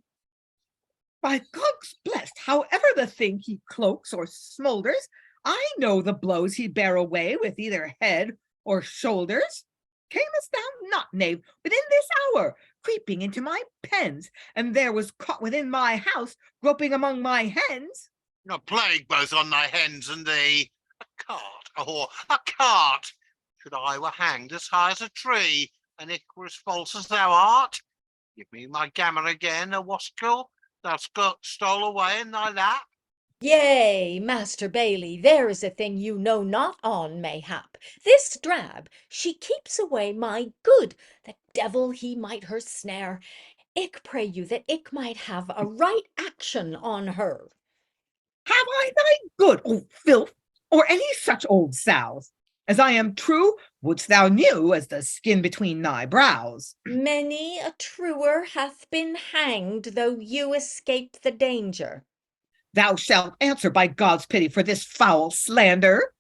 By God's blessed, however the thing he cloaks or smolders, I know the blows he bear away with either head or shoulders. Camest thou not, knave, within this hour, creeping into my pens, and there was caught within my house, groping among my hens? A plague both on thy hens and thee. A cart, a whore, a cart! Should I were hanged as high as a tree, and it were as false as thou art? Give me my gammer again, a wastrel, thou stole away in thy lap. Yea, Master Baily, there is a thing you know not on, mayhap. This drab, she keeps away my good. The devil he might her snare. Ich pray you that ich might have a right action on her. Have I thy good, O filth, or any such old sows? As I am true, wouldst thou knew as the skin between thy brows. Many a truer hath been hanged, though you escaped the danger. Thou shalt answer by God's pity for this foul slander.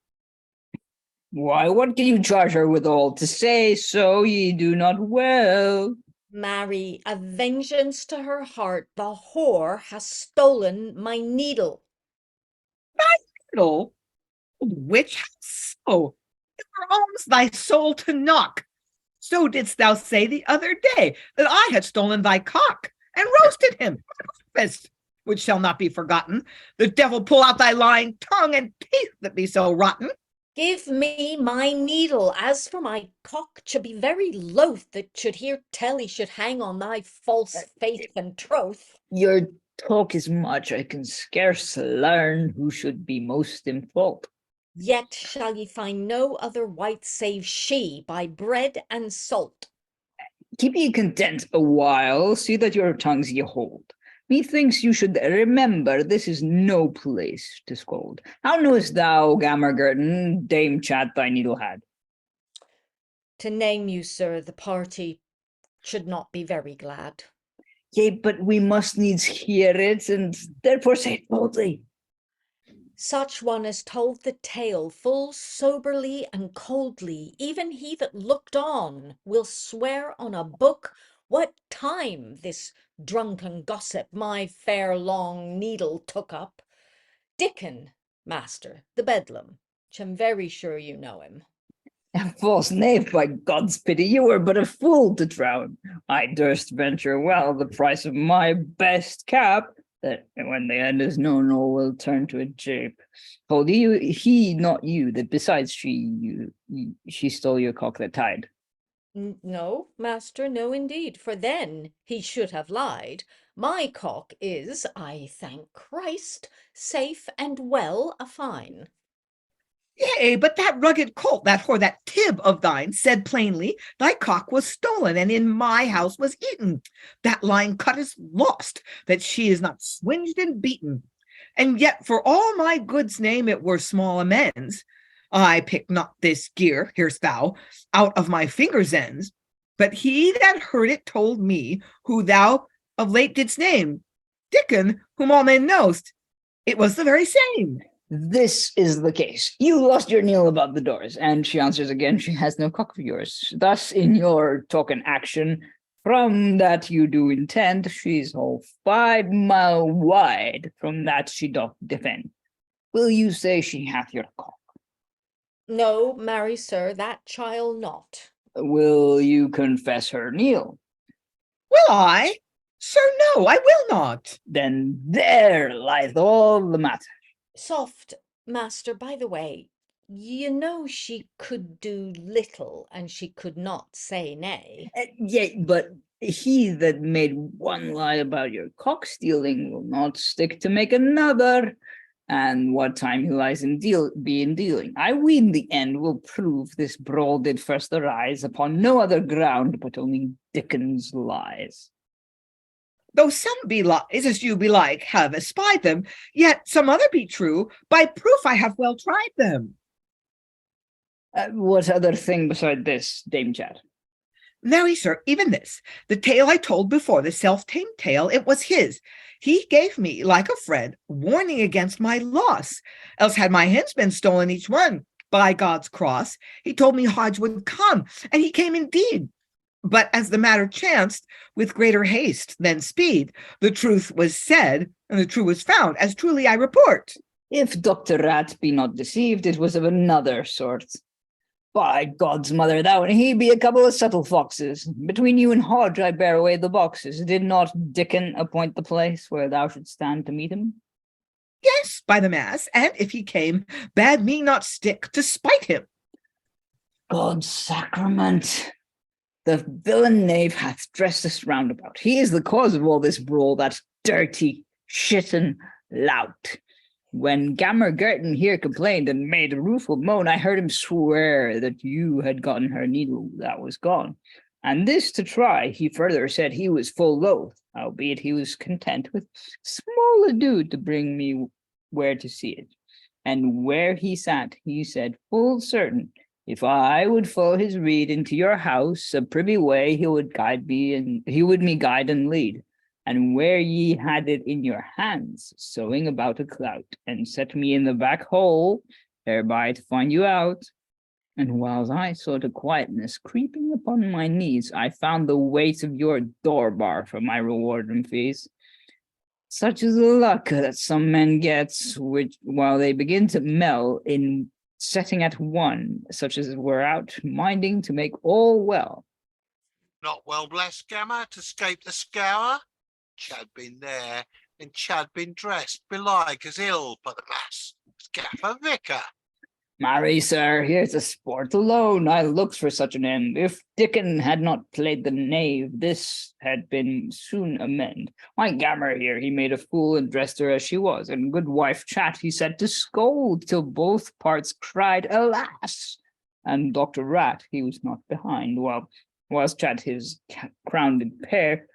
Why, what can you charge her withal? To say so ye do not well. Marry, a vengeance to her heart, the whore has stolen my needle. Little witch, how so? It were alms thy soul to knock. So didst thou say the other day that I had stolen thy cock and roasted him for breakfast, which shall not be forgotten. The devil pull out thy lying tongue and teeth that be so rotten. Give me my needle. As for my cock, should be very loath that should hear tell he should hang on thy false faith and troth. Your talk is much, I can scarce learn who should be most in fault. Yet shall ye find no other wight save she, by bread and salt. Keep ye content a while, see that your tongues ye hold. Methinks you should remember this is no place to scold. How knowest thou, Gammer Gurton, Dame Chat thy needle had? To name you, sir, the party should not be very glad. Yea, but we must needs hear it, and therefore say it boldly. Such one as told the tale full soberly and coldly, even he that looked on will swear on a book what time this drunken gossip my fair long needle took up. Diccon, master, the Bedlam, I'm very sure you know him. A false knave, by God's pity, you were but a fool to drown. I durst venture well the price of my best cap, that when the end is known, all will turn to a jape. Told you, he, not you, that besides she stole your cock that tied. No, master, no indeed, for then he should have lied. My cock is, I thank Christ, safe and well a-fine. Yea, but that rugged colt, that whore, that tib of thine, said plainly, thy cock was stolen, and in my house was eaten. That lying cut is lost, that she is not swinged and beaten. And yet, for all my good's name, it were small amends. I pick not this gear, hear'st thou, out of my fingers' ends. But he that heard it told me, who thou of late didst name, Diccon, whom all men knowst. It was the very same. This is the case. You lost your Neil about the doors, and she answers again, she has no cock for yours. Thus, in your token action, from that you do intend, she's whole 5 mile wide, from that she doth defend. Will you say she hath your cock? No, marry, sir, that child not. Will you confess her Neil? Will I? Sir, no, I will not. Then there lieth all the matter. Soft, master, by the way, you know she could do little, and she could not say nay. Yea, but he that made one lie about your cock stealing will not stick to make another. And what time he lies in dealing, I ween the end will prove this brawl did first arise upon no other ground but only Diccon's lies. Though some be lies, as you belike have espied them, yet some other be true, by proof I have well tried them. What other thing beside this, Dame Chad? Marry, sir, even this, the tale I told before, the self-tamed tale, it was his. He gave me, like a friend, warning against my loss, else had my hens been stolen each one. By God's cross, he told me Hodge would come, and he came indeed. But as the matter chanced, with greater haste than speed, the truth was said, and the true was found, as truly I report. If Dr. Rat be not deceived, it was of another sort. By God's mother, thou and he be a couple of subtle foxes. Between you and Hodge I bear away the boxes. Did not Diccon appoint the place where thou shouldst stand to meet him? Yes, by the mass, and if he came, bade me not stick to spite him. God's sacrament! The villain knave hath dressed us roundabout. He is the cause of all this brawl, that dirty, shitten lout. When Gammer Gurton here complained and made a rueful moan, I heard him swear that you had gotten her needle that was gone. And this to try, he further said he was full loath, albeit he was content with small ado to bring me where to see it. And where he sat, he said full certain, if I would follow his rede into your house, a privy way he would guide me, and he would me guide and lead. And where ye had it in your hands, sewing about a clout, and set me in the back hole, thereby to find you out. And whiles I saw to quietness creeping upon my knees, I found the weight of your door bar for my reward and fees. Such is the luck that some men gets, which while they begin to mell in setting at one, such as were out minding to make all well. Not well blessed, Gammer, to scape the scour. Chad been there, and Chad been dressed, belike as ill, but the lass was Gaffer Vicar. Marry, sir, here's a sport alone. I looked for such an end. If Diccon had not played the knave, this had been soon amend. My Gammer here, he made a fool and dressed her as she was, and good wife Chat he set to scold, till both parts cried, alas! And Dr. Rat, he was not behind, whilst Chat his crowned pair.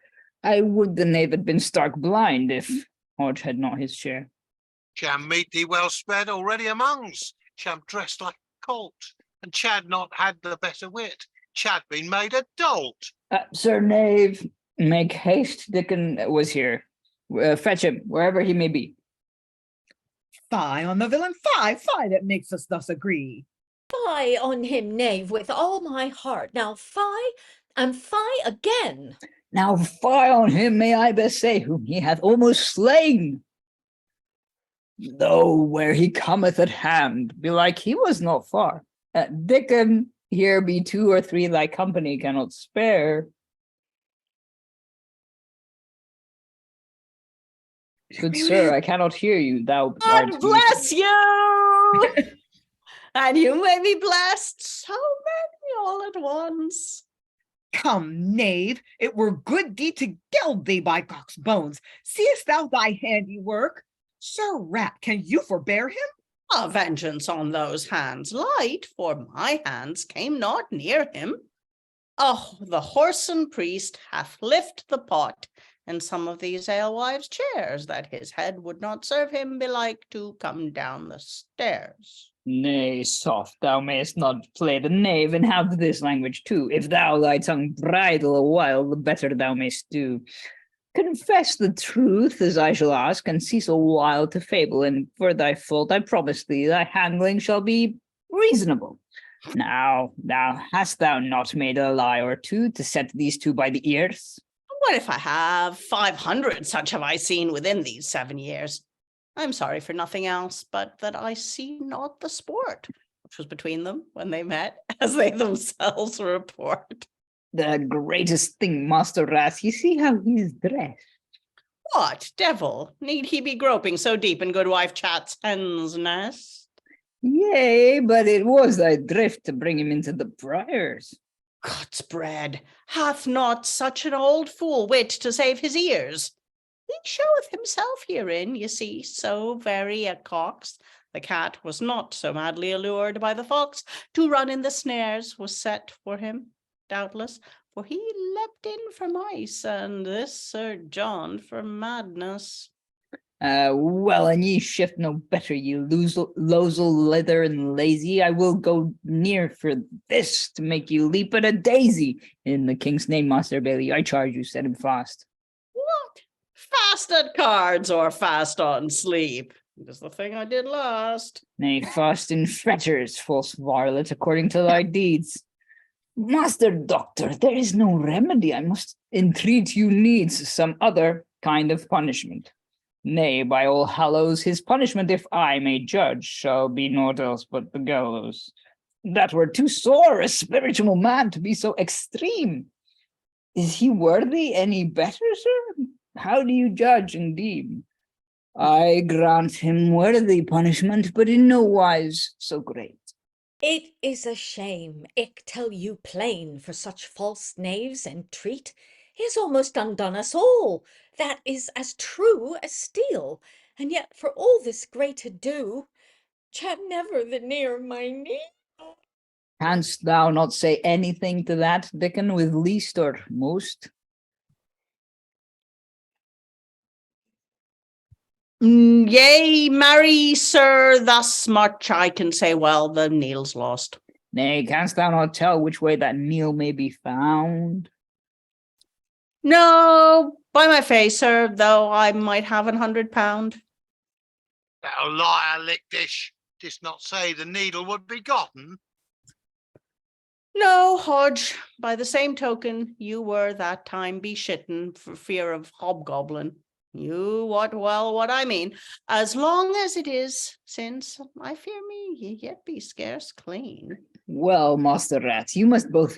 I would the knave had been stark blind, if Hodge had not his share. Cham meet thee well sped already amongs. Cham dressed like a colt, and Chad not had the better wit. Chad been made a dolt. Sir Knave, make haste, Diccon was here. Fetch him, wherever he may be. Fie on the villain, fie that makes us thus agree. Fie on him, knave, with all my heart. Now fie, and fie again. Now fie on him, may I best say, whom he hath almost slain. Though where he cometh at hand, belike he was not far. Diccon, here be 2 or 3 thy company cannot spare. Good sir, I cannot hear you. Thou art God bless you! And you may be blessed, so many all at once. Come, knave, it were good deed to geld thee by Cock's bones. Seest thou thy handiwork? Sir Rat, can you forbear him? A vengeance on those hands light, for my hands came not near him. Oh, the whoreson priest hath lift the pot, and some of these alewives' chairs, that his head would not serve him belike to come down the stairs. Nay, soft, thou mayest not play the knave, and have this language too. If thou thy tongue bridle a while, the better thou mayst do. Confess the truth, as I shall ask, and cease a while to fable, and for thy fault I promise thee thy handling shall be reasonable. Now, hast thou not made a lie or 2 to set these 2 by the ears? What if I have? 500 such have I seen within these 7 years. I'm sorry for nothing else, but that I see not the sport which was between them when they met, as they themselves report. The greatest thing, Master Rat, you see how he's dressed. What, devil, need he be groping so deep in good wife Chat's hen's nest? Yea, but it was thy drift to bring him into the briars. God's bread, hath not such an old fool wit to save his ears? He showeth himself herein, you see, so very a cox. The cat was not so madly allured by the fox. To run in the snares was set for him, doubtless, for he leapt in for mice, and this Sir John for madness. Well, and ye shift no better, ye losel leather and lazy. I will go near for this to make you leap at a daisy. In the king's name, Master Baily, I charge you, set him fast. What? Fast at cards or fast on sleep? That's the thing I did last. Nay, fast in fetters, false varlet, according to thy deeds. Master Doctor, there is no remedy. I must entreat you needs some other kind of punishment. Nay, by all hallows, his punishment, if I may judge, shall be naught else but the gallows. That were too sore a spiritual man to be so extreme. Is he worthy any better, sir? How do you judge and deem? I grant him worthy punishment, but in no wise so great. It is a shame, ick tell you plain, for such false knaves entreat. He has almost undone us all. That is as true as steel. And yet for all this great ado, Chat never the near my knee. Canst thou not say anything to that, Diccon, with least or most? Yea, marry, sir, thus much I can say well, the Neil's lost. Nay, canst thou not tell which way that Neil may be found? No, by my face, sir, though I might have £100. Thou liar, Lickdish, didst not say the needle would be gotten? No, Hodge, by the same token, you were that time beshitten for fear of hobgoblin. You wot well what I mean. As long as it is, since I fear me ye yet be scarce clean. Well, Master Rat, you must both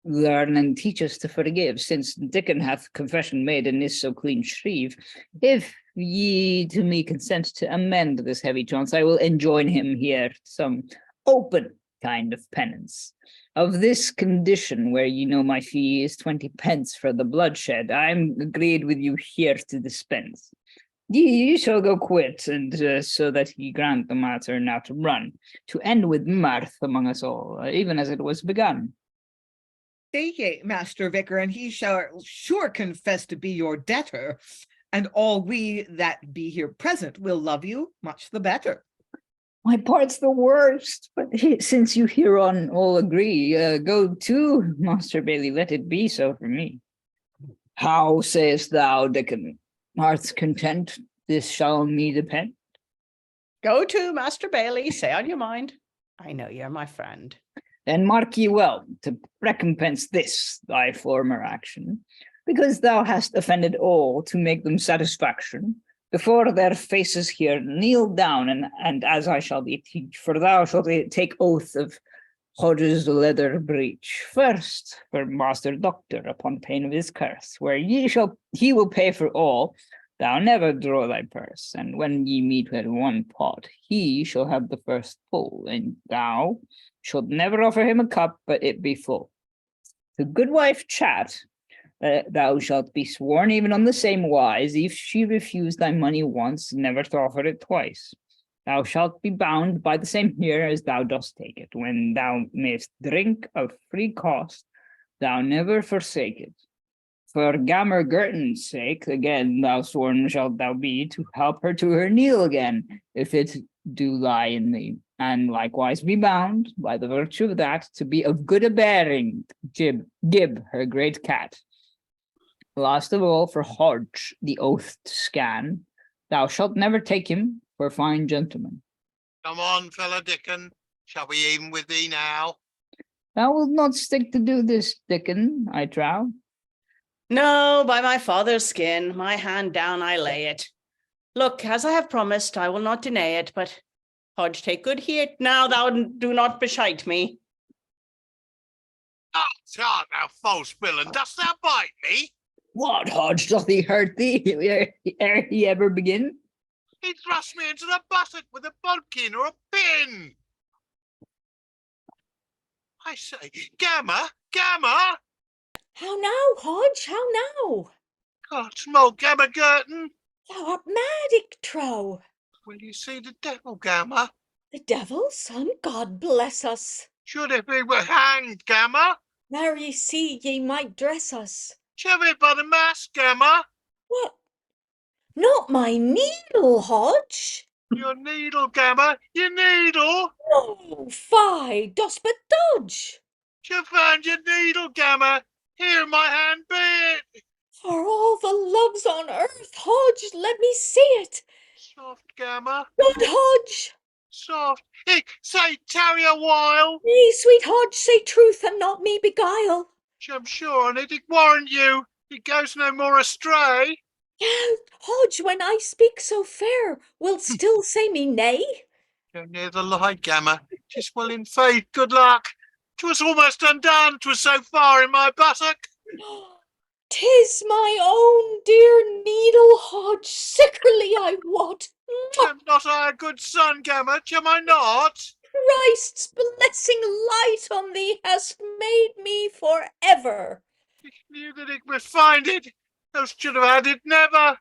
learn and teach us to forgive, since Diccon hath confession made and is so clean shreve. If ye to me consent to amend this heavy chance, I will enjoin him here some open kind of penance. Of this condition, where you know my fee is 20 pence for the bloodshed, I'm agreed with you here to dispense. Ye shall go quit, and so that ye grant the matter now to run, to end with mirth among us all, even as it was begun. Say ye, Master Vicar, and he shall sure confess to be your debtor, and all we that be here present will love you much the better. My part's the worst, but since you hereon all agree, go to, Master Baily, let it be so for me. How sayest thou, Diccon? Heart's content, this shall me depend? Go to Master Baily, say on your mind. I know you're my friend. Then mark ye well, to recompense this thy former action, because thou hast offended all to make them satisfaction, before their faces here kneel down, and as I shall thee teach, for thou shalt take oath of Hodge's leather breech, first for Master Doctor, upon pain of his curse, where he will pay for all. Thou never draw thy purse, and when ye meet with one pot, he shall have the first pull, and thou shalt never offer him a cup, but it be full. The good wife Chat, thou shalt be sworn even on the same wise, if she refuse thy money once, never to offer it twice. Thou shalt be bound by the same here as thou dost take it. When thou mayst drink of free cost, thou never forsake it. For Gammer Gurton's sake, again thou sworn shalt thou be to help her to her kneel again, if it do lie in thee, and likewise be bound, by the virtue of that, to be of good a bearing, Gib, her great cat. Last of all, for Hodge, the oath to scan, thou shalt never take him for fine gentleman. Come on, fella Diccon. Shall we even with thee now? Thou wilt not stick to do this, Diccon, I trow. No, by my father's skin, my hand down I lay it. Look, as I have promised, I will not deny it, but Hodge, take good heed now, thou do not beshite me. Oh, art thou false villain, dost thou bite me? What, Hodge, doth he hurt thee ere he ever begin? He thrust me into the buttock with a bodkin or a pin. I say, Gammer! How now, Hodge, how now? God, small Gammer Gurton. Thou art mad, ich trow. Will you see the devil, Gammer? The devil, son, God bless us. Should if he were hanged, Gammer? There ye see ye might dress us. Shove it by the mask, Gammer. What? Not my needle, Hodge. Your needle, Gammer, your needle. No, fie, dost but dodge. You found your needle, Gammer. Here my hand be it. For all the loves on earth, Hodge, let me see it. Soft, Gammer, Good Hodge. soft. Say, tarry a while. Nay, sweet Hodge, say truth and not me beguile. I'm sure on it, warrant you, it goes no more astray. Yeah, Hodge, when I speak so fair, wilt still say me nay? Go near the light, Gammer. 'Tis well in faith, good luck. 'Twas almost undone, 'twas so far in my buttock. 'Tis my own dear needle, Hodge, sickerly I wot. Am not I a good son, Gammer? Am I not? Christ's blessing light on thee has made me forever. I knew that it would find it, else should have had it never.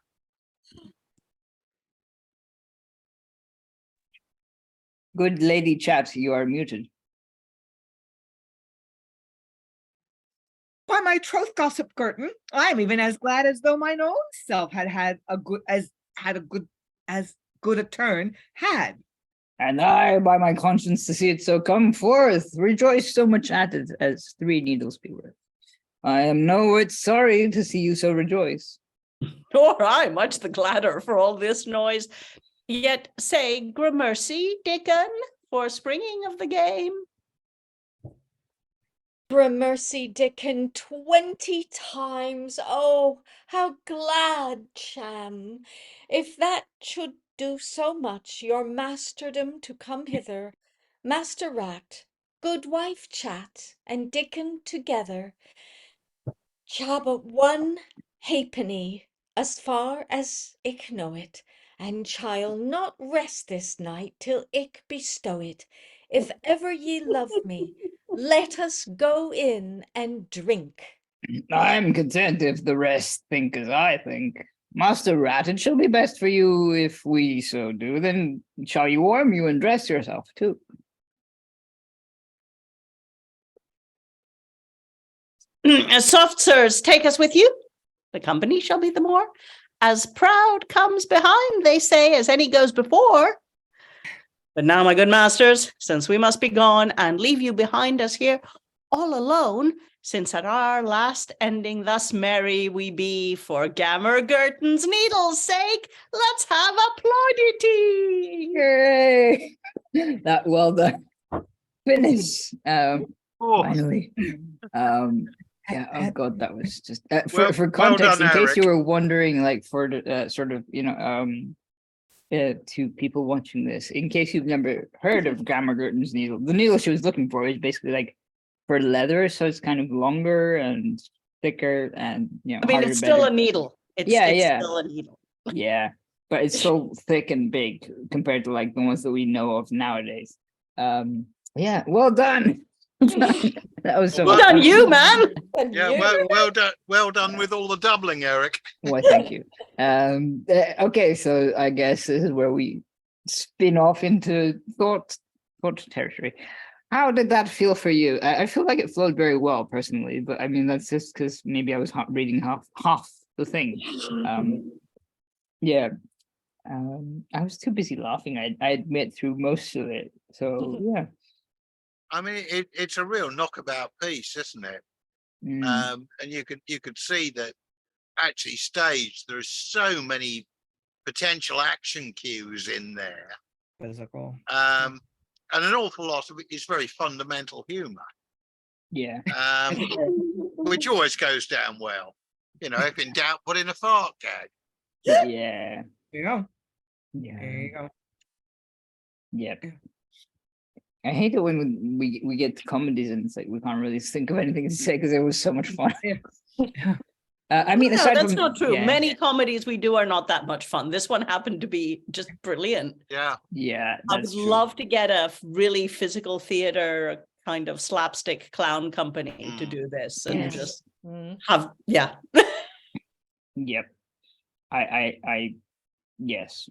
Good Lady Chat, you are muted. By my troth, gossip Gurton, I'm even as glad as though mine own self had a good a turn had. And I, by my conscience, to see it so come forth, rejoice so much at it as 3 needles be worth. I am no whit sorry to see you so rejoice. Nor I much the gladder for all this noise. Yet say gramercy, Diccon, for springing of the game. Gramercy, Diccon, 20 times. Oh, how glad, Cham, if that should do so much your masterdom to come hither, Master Rat, good wife Chat, and Diccon together. Ja, but 1 halfpenny, as far as ich know it, and chi'll not rest this night till ich bestow it. If ever ye love me, let us go in and drink. I'm content if the rest think as I think. Master Rat, it shall be best for you if we so do. Then shall you warm you and dress yourself too. Soft sirs, take us with you. The company shall be the more. As proud comes behind, they say, as any goes before. But now, my good masters, since we must be gone and leave you behind us here all alone, since at our last ending thus merry we be, for Gammer Gurton's needle's sake, let's have applaudity. Yay! That well done. Finish. Oh, Finally. Yeah. Oh God, that was just Well- for well context. done, In case you Eric. were wondering, like for the sort of to people watching this, in case you've never heard of Gammer Gurton's needle, the needle she was looking for is basically like for leather, so it's kind of longer and thicker, and I mean, harder it's still a bedded. needle. It's Yeah. still a needle. Yeah, but it's so thick and big compared to like the ones that we know of nowadays. Yeah, well done. That was so Well much done, fun. you man. And yeah, you- well done with all the doubling, Eric. Why, thank you. Okay, so I guess this is where we spin off into thought territory. How did that feel for you? I feel like it flowed very well personally, but I mean that's just because maybe I was reading half the thing. Yeah. I was too busy laughing. I admit through most of it. So yeah. I mean, it's a real knockabout piece, isn't it? Mm, And you could see that actually staged. There's so many potential action cues in there, Physical. and an awful lot of it is very fundamental humour, yeah. which always goes down well. If in doubt, put in a fart gag. Yeah. There you go. Yeah. There you go. Yep. I hate it when we get to comedies and it's like we can't really think of anything to say because it was so much fun. I mean, No, aside that's from not true. yeah, Many comedies we do are not that much fun. This one happened to be just brilliant. Yeah, yeah, I would that's true. love to get a really physical theater kind of slapstick clown company to Mm. do this and Yes. just Mm. have, yeah. Yep. I yes.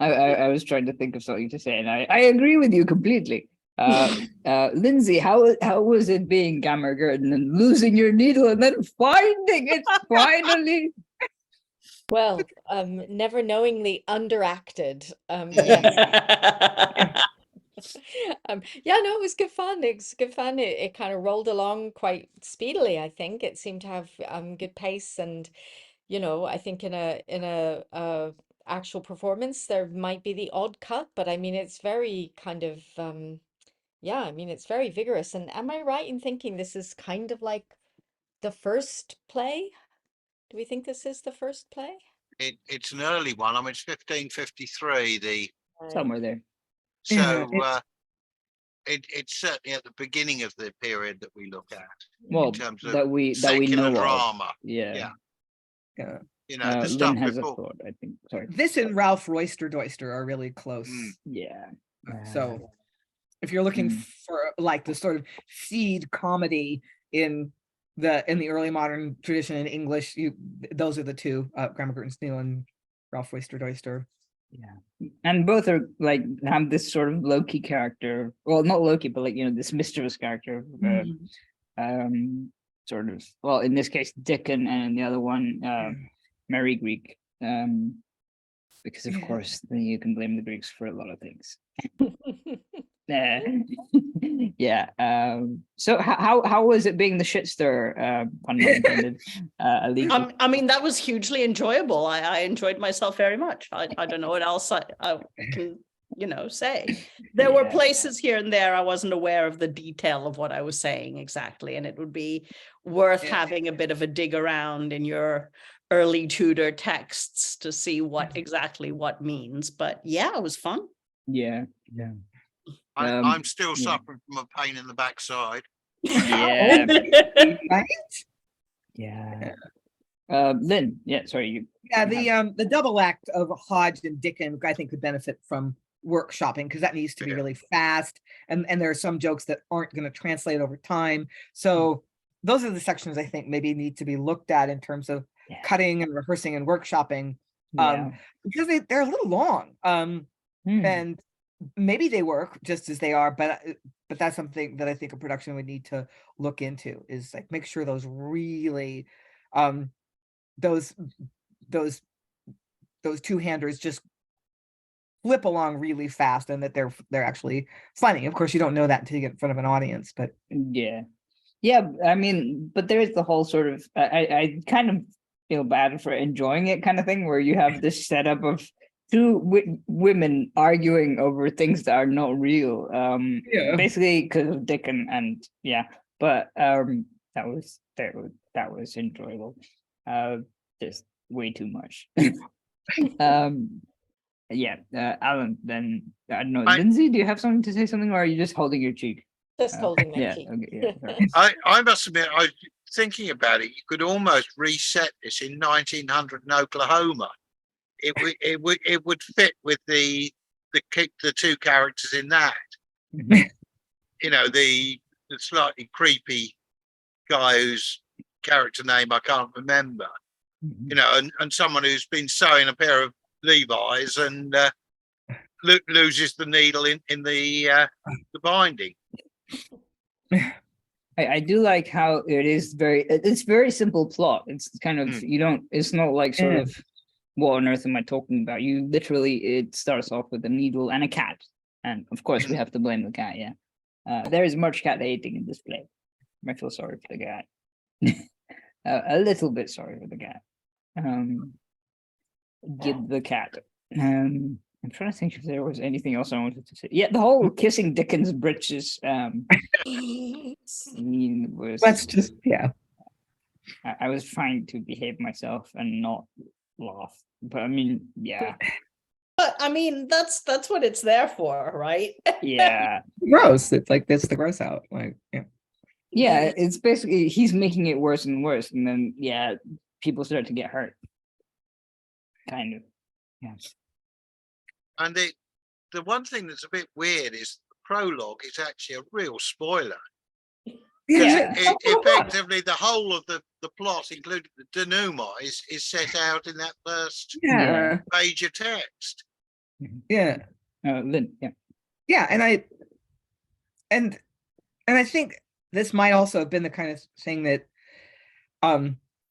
I was trying to think of something to say, and I agree with you completely. Lynsey, how was it being Gammer Gurton and losing your needle and then finding it finally? Well, never knowingly underacted. Yeah. Yeah, no, it was good fun. It's good fun. It kind of rolled along quite speedily, I think. It seemed to have good pace, and I think in a actual performance there might be the odd cut, but I mean it's very kind of yeah, I mean it's very vigorous. And am I right in thinking this is kind of like the first play? Do we think this is the first play? it's an early one. I mean, it's 1553. Somewhere there. So Yeah, it's certainly at the beginning of the period that we look at Well, in terms of that we secular know of. drama. Yeah. Yeah. Yeah. The stuff Lynn has a before. thought, I think. Sorry. This and Ralph Royster Doyster are really close. Yeah. So if you're looking Mm. for like the sort of seed comedy in the early modern tradition in English, those are the two, Gammer Gurton's needle and Ralph Royster Doyster. Yeah. And both are like have this sort of Loki character. Well, not Loki, but like this mischievous character. Sort of, well, in this case Diccon, and in the other one Mary Greek, because of Yeah. course you can blame the Greeks for a lot of things. Yeah. So how was it being the shit stirrer, pun not intended, Aliki? I mean, that was hugely enjoyable. I enjoyed myself very much. I don't know what else I can, say. There were Yeah. places here and there I wasn't aware of the detail of what I was saying exactly, and it would be worth Yeah. having a bit of a dig around in your early Tudor texts to see what exactly what means. But yeah, it was fun. Yeah. I'm still yeah. suffering from a pain in the backside. Yeah. Right? Yeah. Lynn, yeah, sorry, you. Yeah, the double act of Hodge and Diccon, I think, could benefit from workshopping because that needs to be Yeah. really fast, and there are some jokes that aren't going to translate over time. So those are the sections I think maybe need to be looked at in terms of Yeah. cutting and rehearsing and workshopping, Yeah. because they're a little long, Hmm. and maybe they work just as they are, but that's something that I think a production would need to look into, is like make sure those really those two-handers just flip along really fast and that they're actually funny. Of course, you don't know that until you get in front of an audience, but Yeah. Yeah, I mean, but there is the whole sort of I kind of feel bad for enjoying it kind of thing where you have this setup of two women arguing over things that are not real. Yeah. Basically because of Dickon and yeah, but that was enjoyable. Just way too much. Yeah, Alan, then I don't know. I- Lynsey, do you have something to say something or are you just holding your cheek? Just holding my Yeah, cheek. okay, yeah. Sorry. I must admit, I was thinking about it. You could almost reset this in 1900 in Oklahoma. It would fit with the two characters in that. Mhm. You know, the slightly creepy guy whose character name I can't remember. Mhm. You know, and someone who's been sewing a pair of Levi's and loses the needle in the binding. I do like how it's very simple plot. It's kind of it's not like sort of what on earth am I talking about? You literally it starts off with a needle and a cat. And of course we have to blame the cat, yeah. There is much cat hating in this play. I feel sorry for the cat. A little bit sorry for the cat. Give the cat. I'm trying to think if there was anything else I wanted to say. Yeah, the whole kissing Dickens britches scene was. Let's just I was trying to behave myself and not laugh, but I mean, yeah, But I mean, that's what it's there for, right? yeah, gross. It's like that's the gross out. Like yeah. It's basically he's making it worse and worse, and then yeah, people start to get hurt. Kind of, yeah. And the one thing that's a bit weird is the prologue is actually a real spoiler. Yeah. Effectively, the whole of the plot, including the denouement, is set out in that first yeah, page of text. yeah, Lynn, yeah. yeah. And I think this might also have been the kind of thing that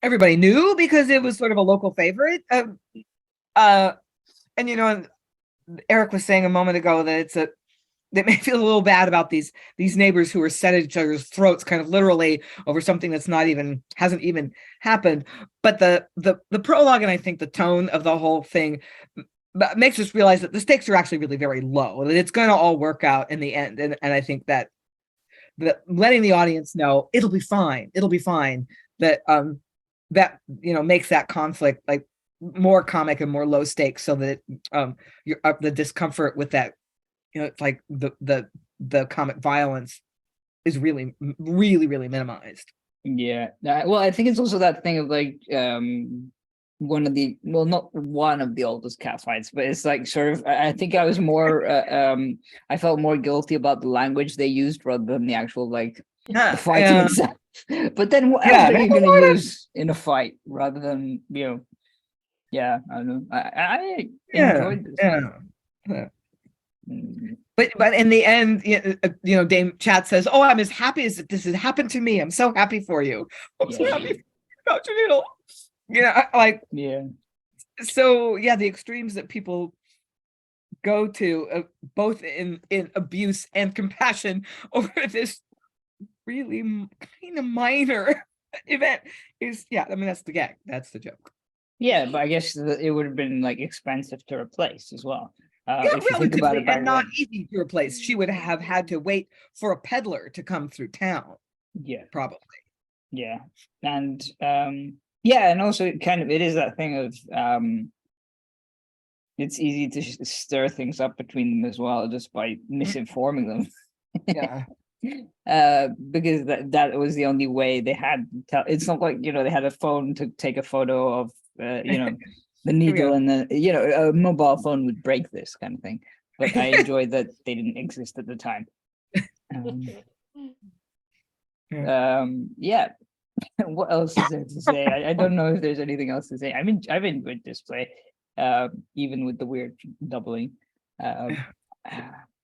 everybody knew because it was sort of a local favorite. And you know, Eric was saying a moment ago that they may feel a little bad about these neighbors who are set at each other's throats kind of literally over something that's hasn't even happened. But the prologue and I think the tone of the whole thing makes us realize that the stakes are actually really very low, that it's going to all work out in the end. And I think that letting the audience know it'll be fine, that that makes that conflict like more comic and more low stakes, so that the discomfort with that, it's like the comic violence is really minimized. Yeah. Well, I think it's also that thing of like not one of the oldest cat fights, but it's like sort of I think I was more I felt more guilty about the language they used rather than the actual like the fighting itself. But then what else are you gonna use in a fight rather than yeah, I don't know. I enjoyed this. Yeah. But in the end, Dame Chat says, "Oh, I'm as happy as this has happened to me. I'm so happy for you. I'm so happy about your needle." Like yeah. So yeah, the extremes that people go to, both in abuse and compassion over this really kind of minor event is I mean that's the gag. That's the joke. Yeah, but I guess it would have been like expensive to replace as well. If you think about it, and not easy to replace. She would have had to wait for a peddler to come through town. Yeah, probably. Yeah, and and also it is that thing of it's easy to stir things up between them as well just by misinforming them. Yeah. Because that was the only way they had. It's not like they had a phone to take a photo of the needle and a mobile phone would break this kind of thing. But I enjoyed that they didn't exist at the time. What else is there to say? I don't know if there's anything else to say. I've enjoyed this play, even with the weird doubling.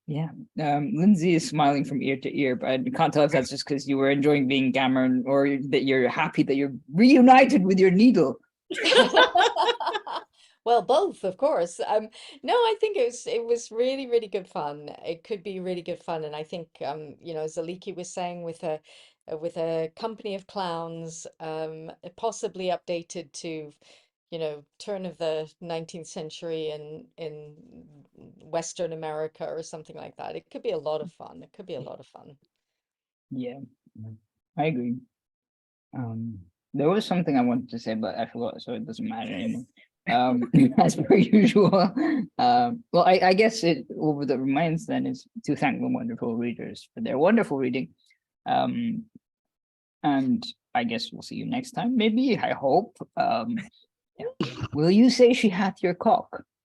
Lynsey is smiling from ear to ear, but I can't tell if that's just because you were enjoying being Gammer or that you're happy that you're reunited with your needle. Well, both, of course. No, I think it was really, really good fun. It could be really good fun, and I think as Aliki was saying with with a company of clowns, possibly updated to, turn of the 19th century in Western America or something like that. It could be a lot of fun. It could be a lot of fun. Yeah, I agree. There was something I wanted to say, but I forgot, so it doesn't matter anymore. As per usual. Well, I guess over the remains then is to thank the wonderful readers for their wonderful reading. And I guess we'll see you next time. Maybe, I hope. Yeah. Will you say she hath your cock?